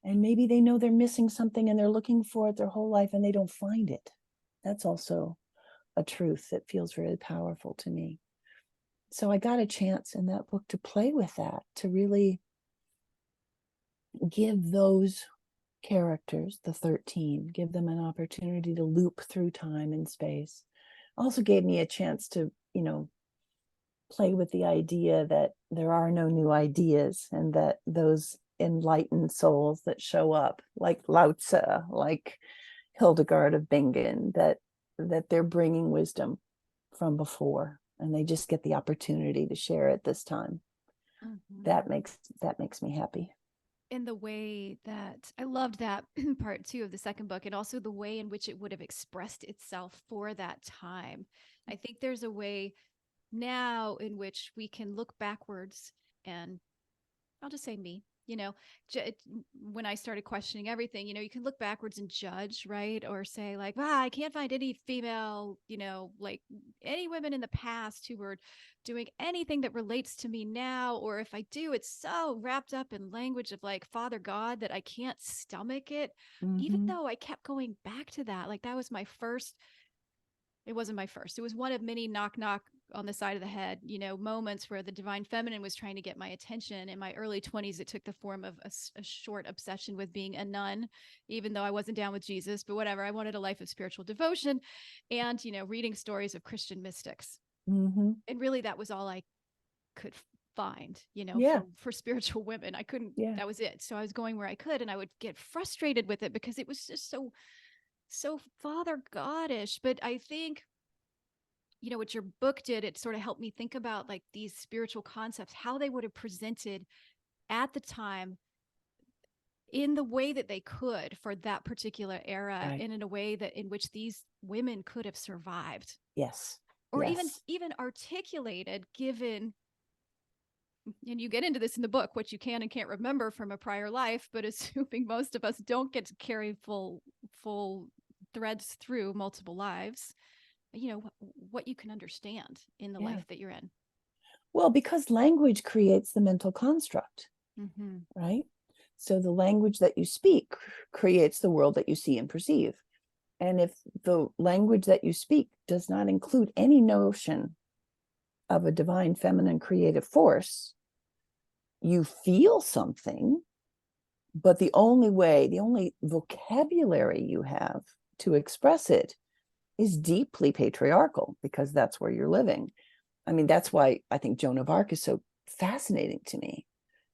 And maybe they know they're missing something and they're looking for it their whole life and they don't find it. That's also a truth that feels very powerful to me. So I got a chance in that book to play with that, to really give those characters, the 13, give them an opportunity to loop through time and space. Also gave me a chance to, play with the idea that there are no new ideas, and that those enlightened souls that show up, like Lao Tzu, like Hildegard of Bingen, that they're bringing wisdom from before, and they just get the opportunity to share it this time. Mm-hmm. That makes me happy. In the way that I loved that part too of the second book, and also the way in which it would have expressed itself for that time. I think there's a way now in which we can look backwards, and I'll just say me, when I started questioning everything, you can look backwards and judge, right? Or say, like, I can't find any female, like any women in the past who were doing anything that relates to me now. Or if I do, it's so wrapped up in language of like Father God that I can't stomach it. Even Mm-hmm. though I kept going back to that, like that was my first, it wasn't my first. It was one of many knock knock on the side of the head, moments where the divine feminine was trying to get my attention. In my early 20s, it took the form of a short obsession with being a nun, even though I wasn't down with Jesus, but whatever. I wanted a life of spiritual devotion and, reading stories of Christian mystics. Mm-hmm. And really, that was all I could find, Yeah. for spiritual women. I couldn't, Yeah. that was it. So I was going where I could, and I would get frustrated with it because it was just so Father Godish. But I think what your book did, it sort of helped me think about like these spiritual concepts, how they would have presented at the time in the way that they could for that particular era, Right. and in a way that in which these women could have survived, Yes. or even Yes. even articulated, given, and you get into this in the book, what you can and can't remember from a prior life, but assuming most of us don't get to carry full threads through multiple lives, what you can understand in the Yeah. life that you're in. Well, because language creates the mental construct, Mm-hmm. right? So the language that you speak creates the world that you see and perceive. And if the language that you speak does not include any notion of a divine feminine creative force, you feel something, but the only vocabulary you have to express it is deeply patriarchal, because that's where you're living. I mean, that's why I think Joan of Arc is so fascinating to me,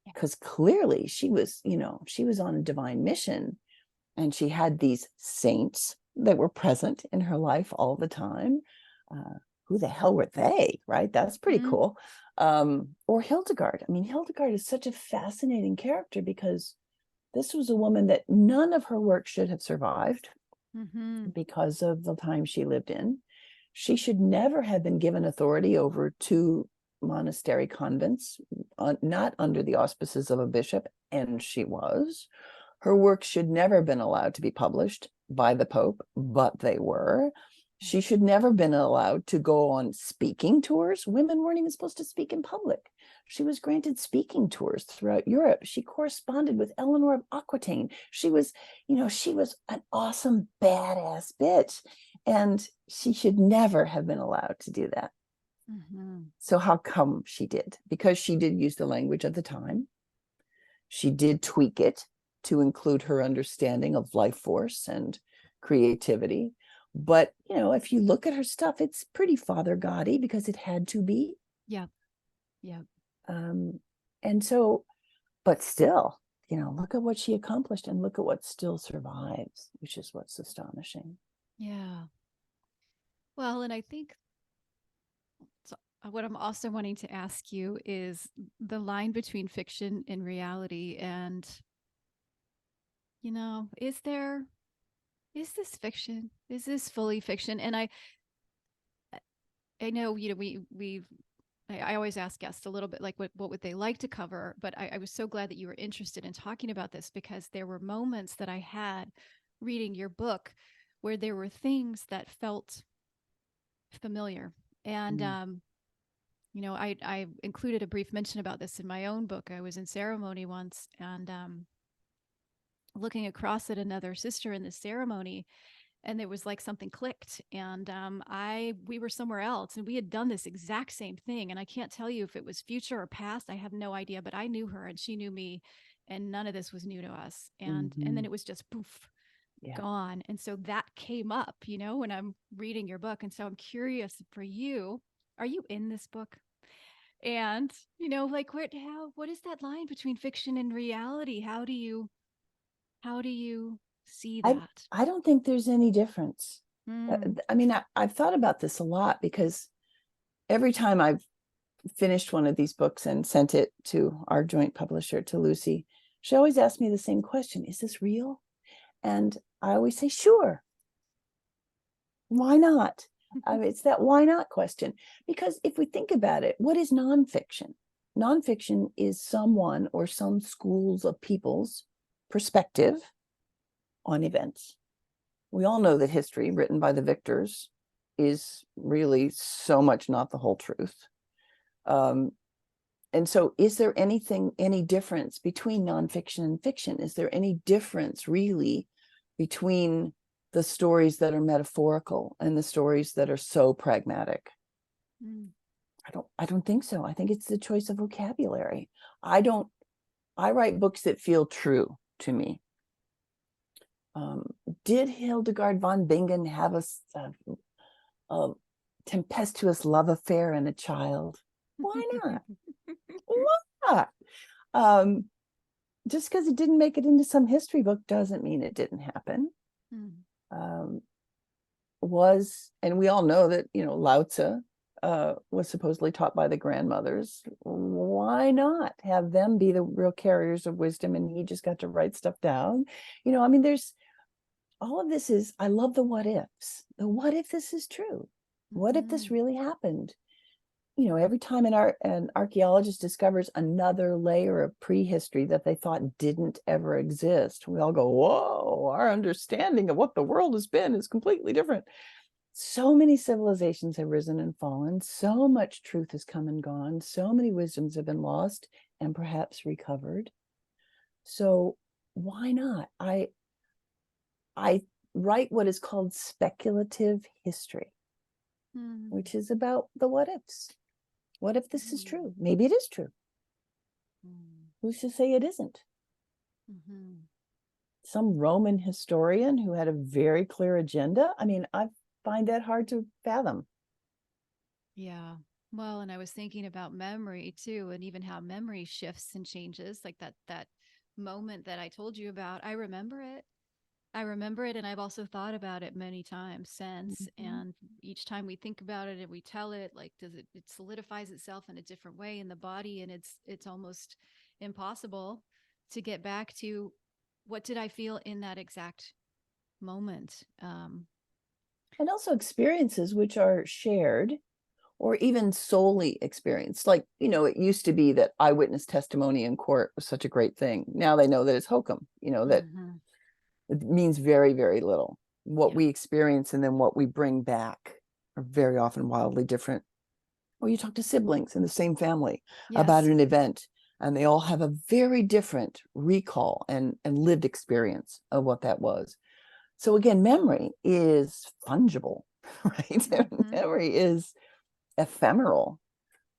Yeah. because clearly she was on a divine mission, and she had these saints that were present in her life all the time. Who the hell were they, right? That's pretty Mm-hmm. cool. Or Hildegard. I mean, Hildegard is such a fascinating character, because this was a woman that none of her work should have survived Mm-hmm. because of the time she lived in. She should never have been given authority over 2 monastery convents, not under the auspices of a bishop, and she was. Her works should never have been allowed to be published by the Pope, but they were. She should never have been allowed to go on speaking tours. Women weren't even supposed to speak in public. She was granted speaking tours throughout Europe. She corresponded with Eleanor of Aquitaine. She was an awesome, badass bitch. And she should never have been allowed to do that. Mm-hmm. So how come she did? Because she did use the language of the time. She did tweak it to include her understanding of life force and creativity. But, if you look at her stuff, it's pretty Father Gaudy, because it had to be. Yeah. Yeah. Um, and so, but still, look at what she accomplished, and look at what still survives, which is what's astonishing. Yeah. Well, and I think so, what I'm also wanting to ask you is the line between fiction and reality. And, is this fiction? Is this fully fiction? And I know, I always ask guests a little bit like what would they like to cover, but I was so glad that you were interested in talking about this because there were moments that I had reading your book where there were things that felt familiar. And Mm. I included a brief mention about this in my own book. I was in ceremony once and looking across at another sister in the ceremony, and it was like something clicked, and I we were somewhere else and we had done this exact same thing, and I can't tell you if it was future or past. I have no idea, but I knew her and she knew me, and none of this was new to us. And then Mhm. it was just poof, Yeah. gone. And so that came up, when I'm reading your book. And so I'm curious for you, are you in this book? And like what is that line between fiction and reality? How do you see I that? I don't think there's any difference. Mm. I mean, I've thought about this a lot because every time I've finished one of these books and sent it to our joint publisher, to Lucy, she always asks me the same question: Is this real? And I always say, sure. Why not? It's that why not question. Because if we think about it, what is nonfiction? Nonfiction is someone or some schools of people's perspective on events. We all know that history written by the victors is really so much not the whole truth. Um, and so, is there any difference between nonfiction and fiction? Is there any difference really between the stories that are metaphorical and the stories that are so pragmatic? Mm. I don't think so. I think it's the choice of vocabulary. I don't I write books that feel true to me. Um, did Hildegard von Bingen have a tempestuous love affair and a child? Why not? Why not? Um, just because it didn't make it into some history book doesn't mean it didn't happen. Mm. Um, and we all know that, Lao Tzu was supposedly taught by the grandmothers. Why not have them be the real carriers of wisdom and he just got to write stuff down? I mean, there's all of this I love the what ifs. The what if this is true? What if this Mhm. really happened? Every time an archaeologist discovers another layer of prehistory that they thought didn't ever exist, we all go, whoa, our understanding of what the world has been is completely different. So many civilizations have risen and fallen. So much truth has come and gone. So many wisdoms have been lost and perhaps recovered. So why not? I write what is called speculative history, Mm. which is about the what ifs. What if this is Mm. true? Maybe it is true. Mm. Who's to say it isn't? Mhm. Some Roman historian who had a very clear agenda. I mean, I find that hard to fathom. Yeah. Well, and I was thinking about memory too, and even how memory shifts and changes, like that moment that I told you about. I remember it. I remember it, and I've also thought about it many times since. Mhm. And each time we think about it and we tell it, like, it solidifies itself in a different way in the body, and it's almost impossible to get back to what did I feel in that exact moment. And also experiences which are shared or even solely experienced. Like, it used to be that eyewitness testimony in court was such a great thing. Now they know that it's hokum, that Mhm. it means very, very little. What Yeah. we experience and then what we bring back are very often wildly different. Or you talk to siblings in the same family about Yes. an event, and they all have a very different recall and lived experience of what that was. So again, memory is fungible, right? Mhm. Memory is ephemeral.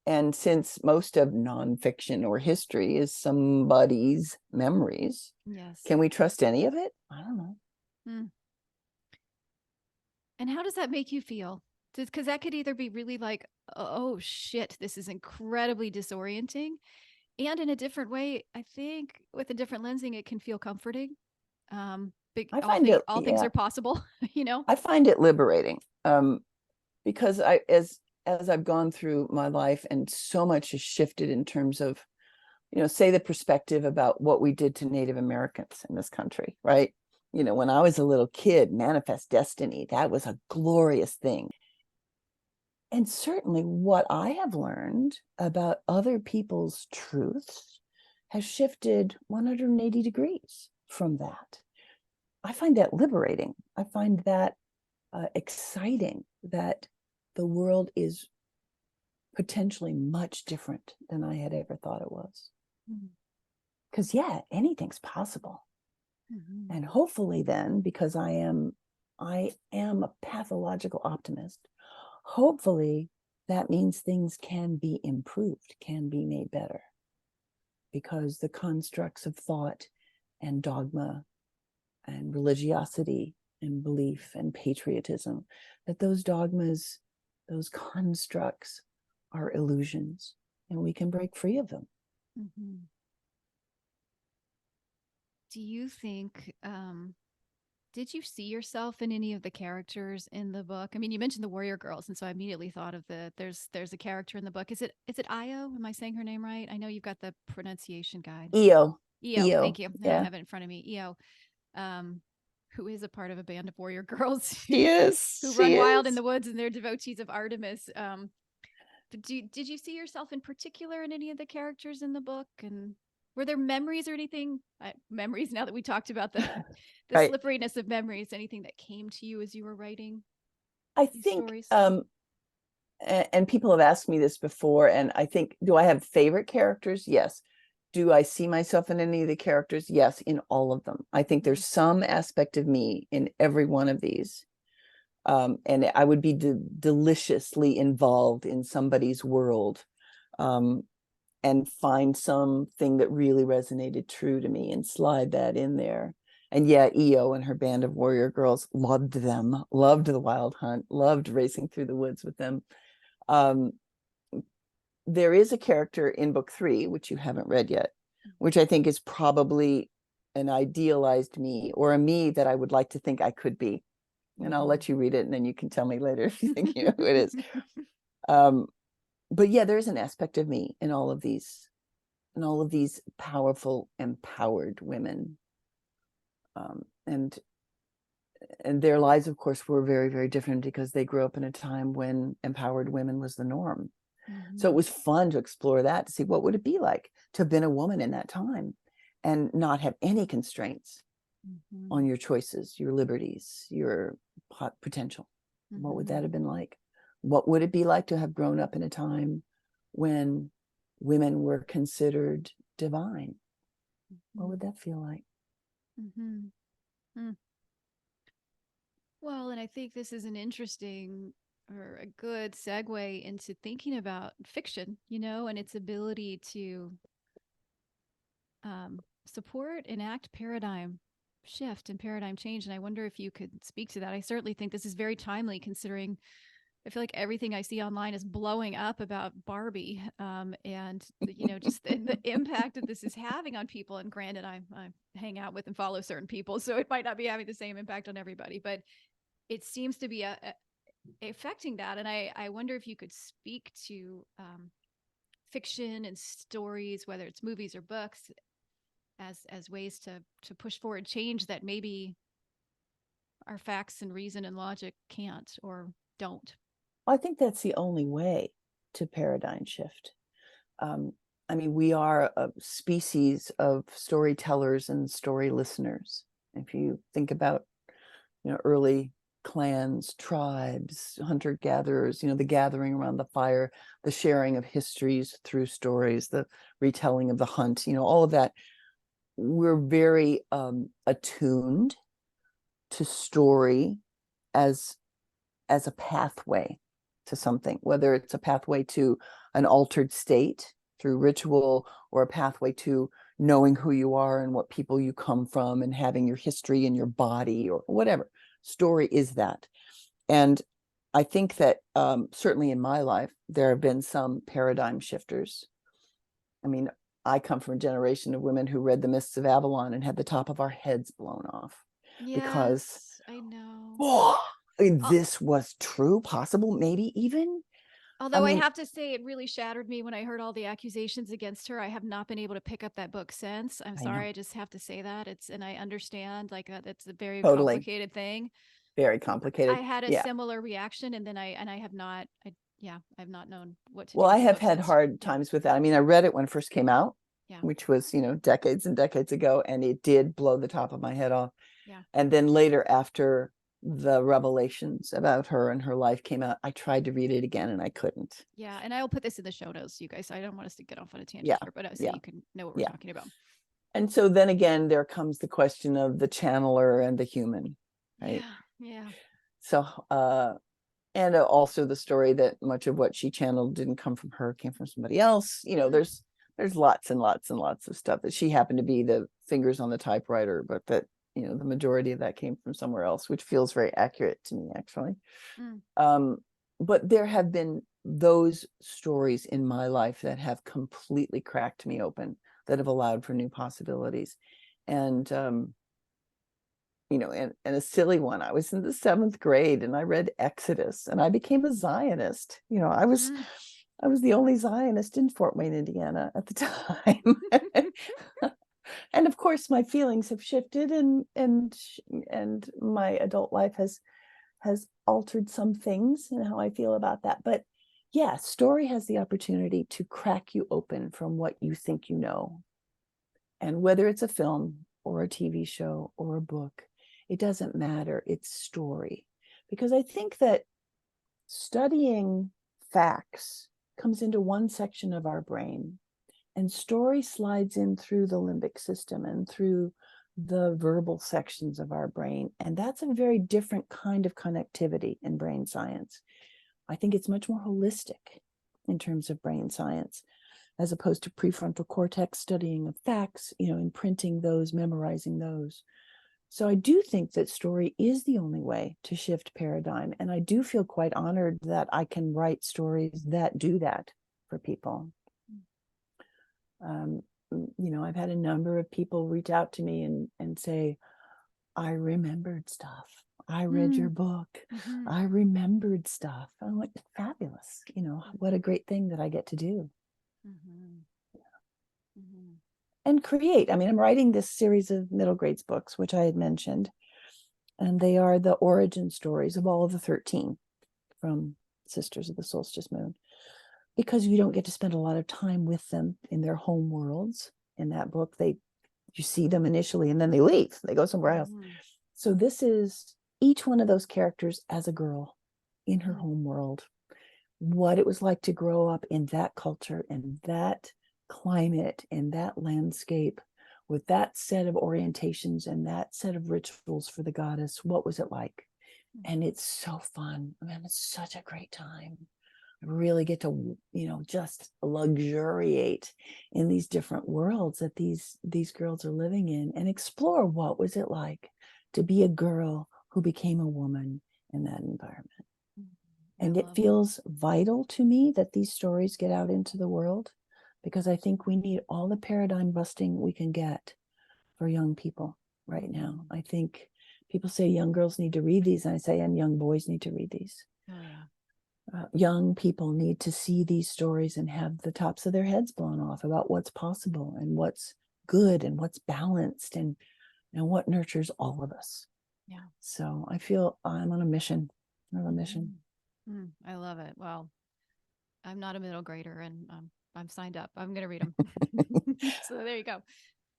And since most of nonfiction or history is somebody's memories, Yes. can we trust any of it? I don't know. Mm. And how does that make you feel? Because that could either be really like, oh shit, this is incredibly disorienting. And in a different way, I think with a different lensing, it can feel comforting. Big I all find things it, all things yeah, are possible, you know? I find it liberating. because as I've gone through my life and so much has shifted in terms of, say the perspective about what we did to Native Americans in this country, right? When I was a little kid, manifest destiny, that was a glorious thing. And certainly what I have learned about other people's truths has shifted 180 degrees from that. I find that liberating. I find that exciting, that the world is potentially much different than I had ever thought it was. Because, yeah, anything's possible. Mm-hmm. And hopefully then, because I am a pathological optimist, hopefully that means things can be improved, can be made better, because the constructs of thought and dogma and religiosity and belief and patriotism, that those dogmas, those constructs are illusions, and we can break free of them. Mm-hmm. Do you think, did you see yourself in any of the characters in the book? I mean, you mentioned the warrior girls, and so I immediately thought of there's a character in the book. Is it Io? Am I saying her name right? I know you've got the pronunciation guide. EO, Io, EO, thank you. I don't yeah. have it in front of me. Io, um, who is a part of a band of warrior girls She who is. run She wild in is. the woods and they're devotees of Artemis. Did you see yourself in particular in any of the characters in the book? And were there memories or anything? Memories now that we talked about the Right. slipperiness of memories, anything that came to you as you were writing I these think, stories? and people have asked me this before, and I think, do I have favorite characters? Yes. Do I see myself in any of the characters? Yes, in all of them. I think Mm-hmm. there's some aspect of me in every one of these. And I would be deliciously involved in somebody's world, um, and find something that really resonated true to me and slide that in there. And yeah, EO and her band of warrior girls, loved them, loved the wild hunt, loved racing through the woods with them. Um, there is a character in book 3, which you haven't read yet, which I think is probably an idealized me, or a me that I would like to think I could be. And I'll let you read it, and then you can tell me later if you think you know who it is. Um, but yeah, there's an aspect of me in all of these powerful, empowered women. And their lives, of course, were very, very different because they grew up in a time when empowered women was the norm. So it Mm-hmm. was fun to explore that, to see what would it be like to have been a woman in that time and not have any constraints Mm-hmm. on your choices, your liberties, your potential. What would Mm-hmm. that have been like? What would it be like to have grown up in a time when women were considered divine? What would that feel like? Mm-hmm. Mm. Well, and I think this is an interesting or a good segue into thinking about fiction, and its ability to support, enact paradigm shift and paradigm change. And I wonder if you could speak to that. I certainly think this is very timely considering I feel like everything I see online is blowing up about Barbie, and just the impact that this is having on people. And granted, I hang out with and follow certain people, so it might not be having the same impact on everybody, but it seems to be affecting that. And I wonder if you could speak to fiction and stories, whether it's movies or books, as ways to push forward change that maybe our facts and reason and logic can't or don't. I think that's the only way to paradigm shift. Um, I mean, we are a species of storytellers and story listeners. If you think about, early clans, tribes, hunter gatherers, the gathering around the fire, the sharing of histories through stories, the retelling of the hunt, all of that. We're very attuned to story as a pathway to something, whether it's a pathway to an altered state through ritual, or a pathway to knowing who you are and what people you come from and having your history in your body or whatever. Story is that. And I think that certainly in my life, there have been some paradigm shifters. I mean, I come from a generation of women who read The Mists of Avalon and had the top of our heads blown off because Yes, I know. oh, this was true, possible, maybe even. I Although I mean, have to say, it really shattered me when I heard all the accusations against her. I have not been able to pick up that book since. I'm I sorry, know, I just have to say that. And I understand like that's a very totally complicated thing. very I complicated. had a Yeah. similar reaction, and then I have not. Yeah, I've not known what to do Well, I with the have book had since. hard Yeah, times with that. I mean, I read it when it first came out, yeah, which was, decades and decades ago, and it did blow the top of my head off. yeah, And then later, after the revelations about her and her life came out, I tried to read it again and I couldn't. yeah. And I will put this in the show notes, you guys. I don't want us to get off on a tangent Yeah, here, but so yeah, you can know what we're yeah. talking about. And so then again, there comes the question of the channeler and the human, right? Yeah, yeah. So, and also the story that much of what she channeled didn't come from her, came from somebody else. Mm, There's lots and lots and lots of stuff that she happened to be the fingers on the typewriter, but that the majority of that came from somewhere else, which feels very accurate to me actually. mm, Um, but there have been those stories in my life that have completely cracked me open, that have allowed for new possibilities. And and a silly one. I was in the 7th grade and I read Exodus and I became a Zionist. mm. I was the only Zionist in Fort Wayne, Indiana at the time. And of course my feelings have shifted, and my adult life has altered some things in how I feel about that. But yeah, story has the opportunity to crack you open from what you think you know. And whether it's a film or a TV show or a book, it doesn't matter. It's story. Because I think that studying facts comes into one section of our brain, and story slides in through the limbic system and through the verbal sections of our brain. And that's a very different kind of connectivity in brain science. I think it's much more holistic in terms of brain science, as opposed to prefrontal cortex studying of facts, imprinting those, memorizing those. So I do think that story is the only way to shift paradigm. And I do feel quite honored that I can write stories that do that for people. Um, I've had a number of people reach out to me and say, I remembered stuff. I read your Mm, book. mhm, I remembered stuff. I'm like, fabulous. What a mhm, great thing that I get to do. mhm, mhm. And create. I mean, I'm writing this series of middle grades books, which I had mentioned, and they are the origin stories of all of the 13 from Sisters of the Solstice Moon, because you don't get to spend a lot of time with them in their home worlds. In that book, you see them initially and then they leave, they go somewhere else. Mhm, So this is each one of those characters as a girl in her mm, home world, what it was like to grow up in that culture and that climate and that landscape with that set of orientations and that set of rituals for the goddess. What was it like? And mhm, it's so fun. Man, it's such a great time. I really get to, just luxuriate in these different worlds that these girls are living in, and explore what was it like to be a girl who became a woman in that environment. mhm. I And it love it. feels vital to me that these stories get out into the world, because I think we need all the paradigm busting we can get for young people right now. Mhm. I think people say young girls need to read these, and I say, and young boys need to read these. Oh yeah. Young people need to see these stories and have the tops of their heads blown off about what's possible and what's good and what's balanced, and what nurtures all of us. Yeah. So I feel I'm on a mission. I'm on a mission. Mhm. Mm, I love it. Well, I'm not a middle grader, and I'm signed up. I'm gonna read them. So there you go.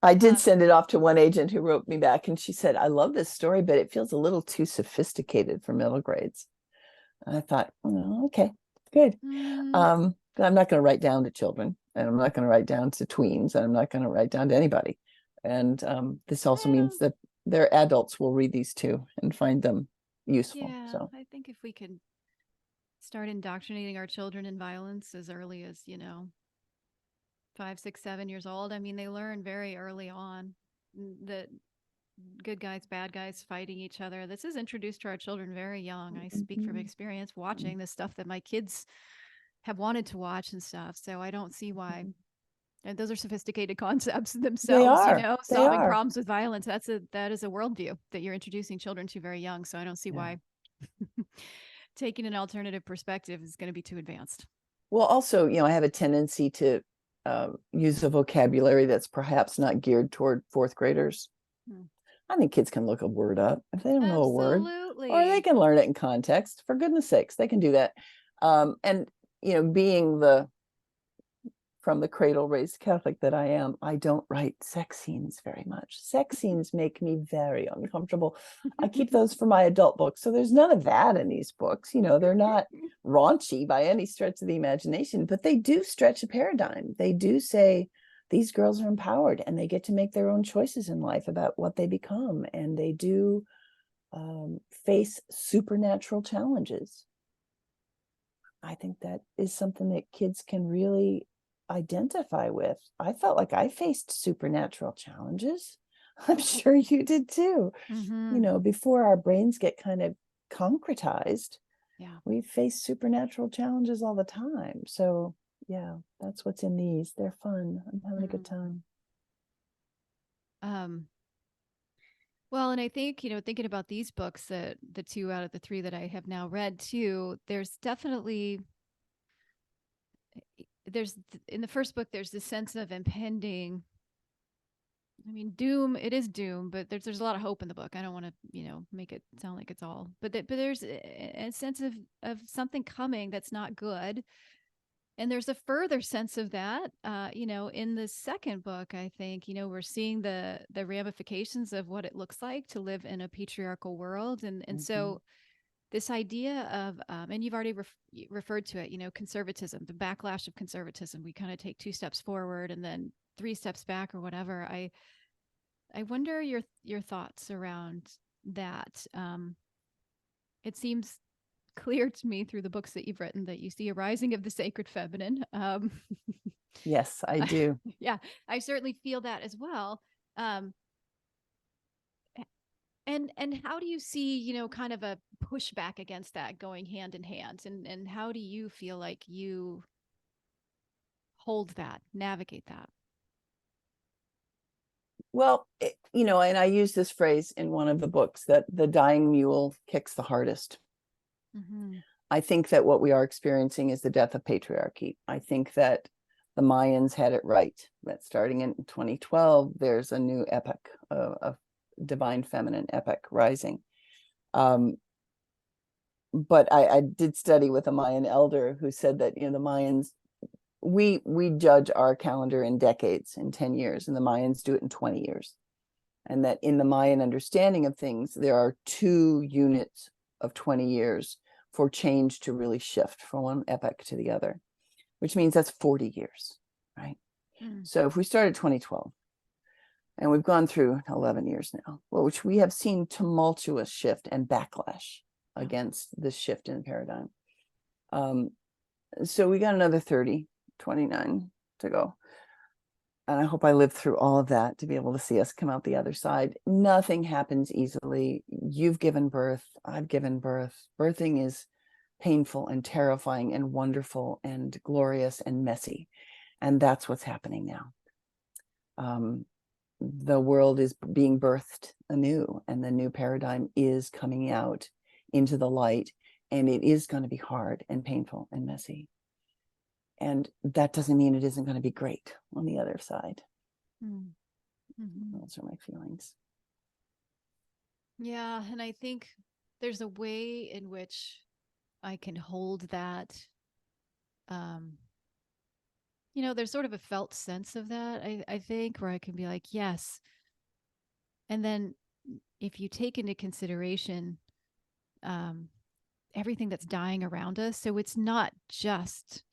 I did Um, send it off to one agent who wrote me back, and she said, I love this story, but it feels a little too sophisticated for middle grades. And I thought, oh, okay, good. mm, I'm not going to write down to children, and I'm not going to write down to tweens, and I'm not going to write down to anybody. And this also well, means that their adults will read these too and find them useful. yeah. So, I think if we could start indoctrinating our children in violence as early as 5, 6, 7 years old, I mean, they learn very early on that good guys, bad guys fighting each other. This is introduced to our children very young. I speak from mhm. experience watching the stuff that my kids have wanted to watch and stuff. So I don't see why. And those are sophisticated concepts They themselves, are. They solving are. problems with violence. That is a worldview that you're introducing children to very young. So I don't see Yeah. why Taking an alternative perspective is going to be too advanced. Well, also, I have a tendency to use a vocabulary that's perhaps not geared toward fourth graders. Hmm. I think kids can look a word up if they don't know a word, or they Absolutely. can learn it in context. For goodness sakes, they can do that. And being the from the cradle raised Catholic that I am, I don't write sex scenes very much. Sex scenes make me very uncomfortable. I keep those for my adult books. So there's none of that in these books. They're not raunchy by any stretch of the imagination, but they do stretch a paradigm. They do say these girls are empowered and they get to make their own choices in life about what they become. And they do face supernatural challenges. I think that is something that kids can really identify with. I felt like I faced supernatural challenges. I'm sure you did too. Mm-hmm. Before our brains get kind of concretized, Yeah. we face supernatural challenges all the time. So, yeah, that's what's in these. They're fun. I'm having a good Mm. time. Um, well, and I think, thinking about these books, that the two out of the three that I have now read too, there's definitely, there's in the first book, there's this sense of impending, I mean, doom. It is doom, but there's a lot of hope in the book. I don't want to, make it sound like it's all, but there's a sense of something coming that's not good. And there's a further sense of that, in the second book. I think, we're seeing the ramifications of what it looks like to live in a patriarchal world, and Mm-hmm. so this idea of, and you've already referred to it, conservatism, the backlash of conservatism. We kind of take two steps forward and then three steps back, or whatever. I wonder your thoughts around that. It seems clear to me through the books that you've written that you see a rising of the sacred feminine. Yes, I do. Yeah, I certainly feel that as well. Um, and how do you see, kind of a pushback against that going hand in hand, and how do you feel like you hold that, navigate that? Well, and I use this phrase in one of the books that the dying mule kicks the hardest. Mm-hmm. I think that what we are experiencing is the death of patriarchy. I think that the Mayans had it right, that starting in 2012, there's a new epoch, a divine feminine epoch rising. Um, but I did study with a Mayan elder who said that, the Mayans, we judge our calendar in decades, in 10 years, and the Mayans do it in 20 years. And that in the Mayan understanding of things, there are two units of 20 years for change to really shift from one epoch to the other, which means that's 40 years, right? Mm. So if we started 2012 and we've gone through 11 years now, well, which we have seen tumultuous shift and backlash Yeah. against this shift in paradigm. So we got another 30, 29 to go. And I hope I live through all of that to be able to see us come out the other side. Nothing happens easily. You've given birth. I've given birth. Birthing is painful and terrifying and wonderful and glorious and messy. And that's what's happening now. The world is being birthed anew, and the new paradigm is coming out into the light. And it is going to be hard and painful and messy. And that doesn't mean it isn't going to be great on the other side. Mm. Mm-hmm. Those are my feelings. Yeah, and I think there's a way in which I can hold that. Um, there's sort of a felt sense of that, I think, where I can be like, yes. And then if you take into consideration um, everything that's dying around us, so it's not just,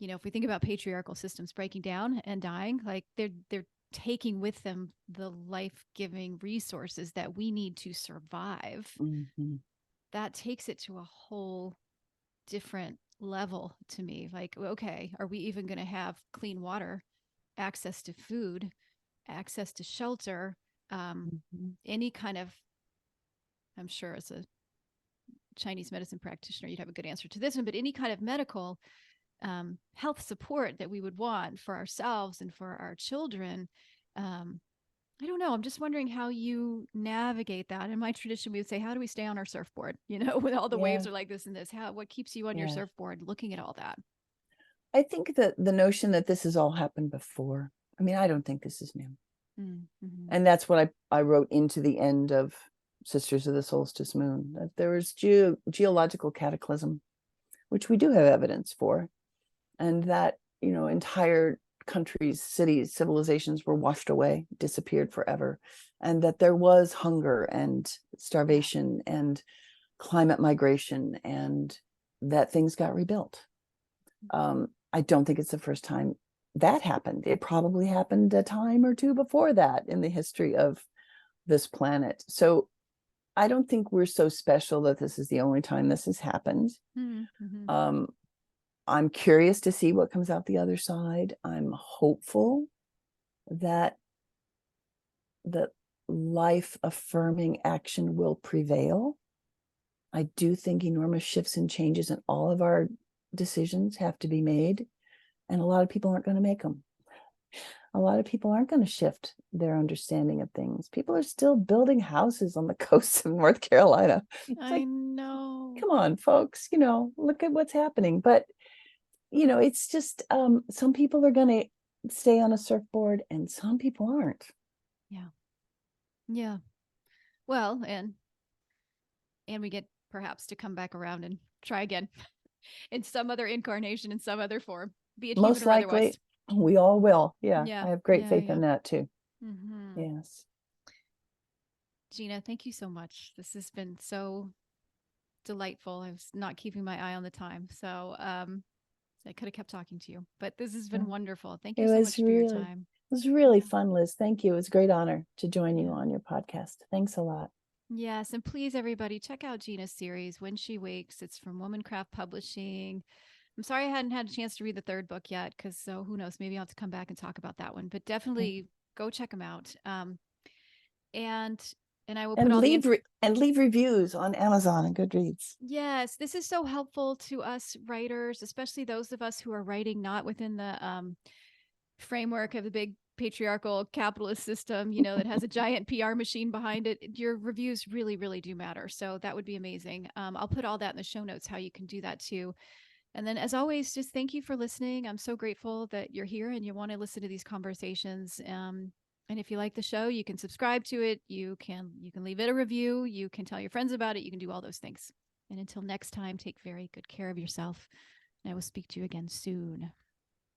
if we think about patriarchal systems breaking down and dying, like they're taking with them the life-giving resources that we need to survive. Mm-hmm. That takes it to a whole different level to me. Like, okay, are we even going to have clean water, access to food, access to shelter, um, Mm-hmm. any kind of, I'm sure as a Chinese medicine practitioner, you'd have a good answer to this one, but any kind of medical health support that we would want for ourselves and for our children, um, I don't know. I'm just wondering how you navigate that. In my tradition, we would say, how do we stay on our surfboard? When all the waves Yeah, are like this and this, what keeps you on your yeah. surfboard looking at all that? I think that the notion that this has all happened before. I mean, I don't think this is new. Mm-hmm. And that's what I wrote into the end of Sisters of the Solstice Moon, that there was geological cataclysm, which we do have evidence for, and that, entire countries, cities, civilizations were washed away, disappeared forever, and that there was hunger and Yeah. starvation and climate migration, and that things got rebuilt. I don't think it's the first time that happened. It probably happened a time or two before that in the history of this planet. So I don't think we're so special that this is the only time this has happened. Mm-hmm. Um, I'm curious to see what comes out the other side. I'm hopeful that the life affirming action will prevail. I do think enormous shifts and changes in all of our decisions have to be made, and a lot of people aren't going to make them. A lot of people aren't going to shift their understanding of things. People are still building houses on the coasts of North Carolina. It's I like, know. come on, folks, look at what's happening. But, it's just some people are going to stay on a surfboard and some people aren't. Yeah. Yeah. Well, and we get perhaps to come back around and try again in some other incarnation, in some other form, be it human Most or otherwise. likely, we all will. Yeah, Yeah. I have great Yeah. faith Yeah. in that too. Mm-hmm. Yes. Gina, thank you so much. This has been so delightful. I was not keeping my eye on the time. So I could have kept talking to you, but this has been wonderful. Thank you It so was much for your really, time. it was really Yeah. fun, Liz. Thank you. It was a great honor to join you Yeah. on your podcast. Thanks a lot. Yes. And please, everybody, check out Gina's series, When She Wakes. It's from Womancraft Publishing. I'm sorry I hadn't had a chance to read the third book yet, because so who knows? Maybe I'll have to come back and talk about that one. But definitely go check them out. And and I will put And all the leave reviews on Amazon and Goodreads. Yes, this is so helpful to us writers, especially those of us who are writing not within the framework of the big patriarchal capitalist system, that has a giant PR machine behind it. Your reviews really, really do matter. So that would be amazing. I'll put all that in the show notes, how you can do that too. And then, as always, just thank you for listening. I'm so grateful that you're here and you want to listen to these conversations. And if you like the show, you can subscribe to it. You can leave it a review. You can tell your friends about it. You can do all those things. And until next time, take very good care of yourself. And I will speak to you again soon.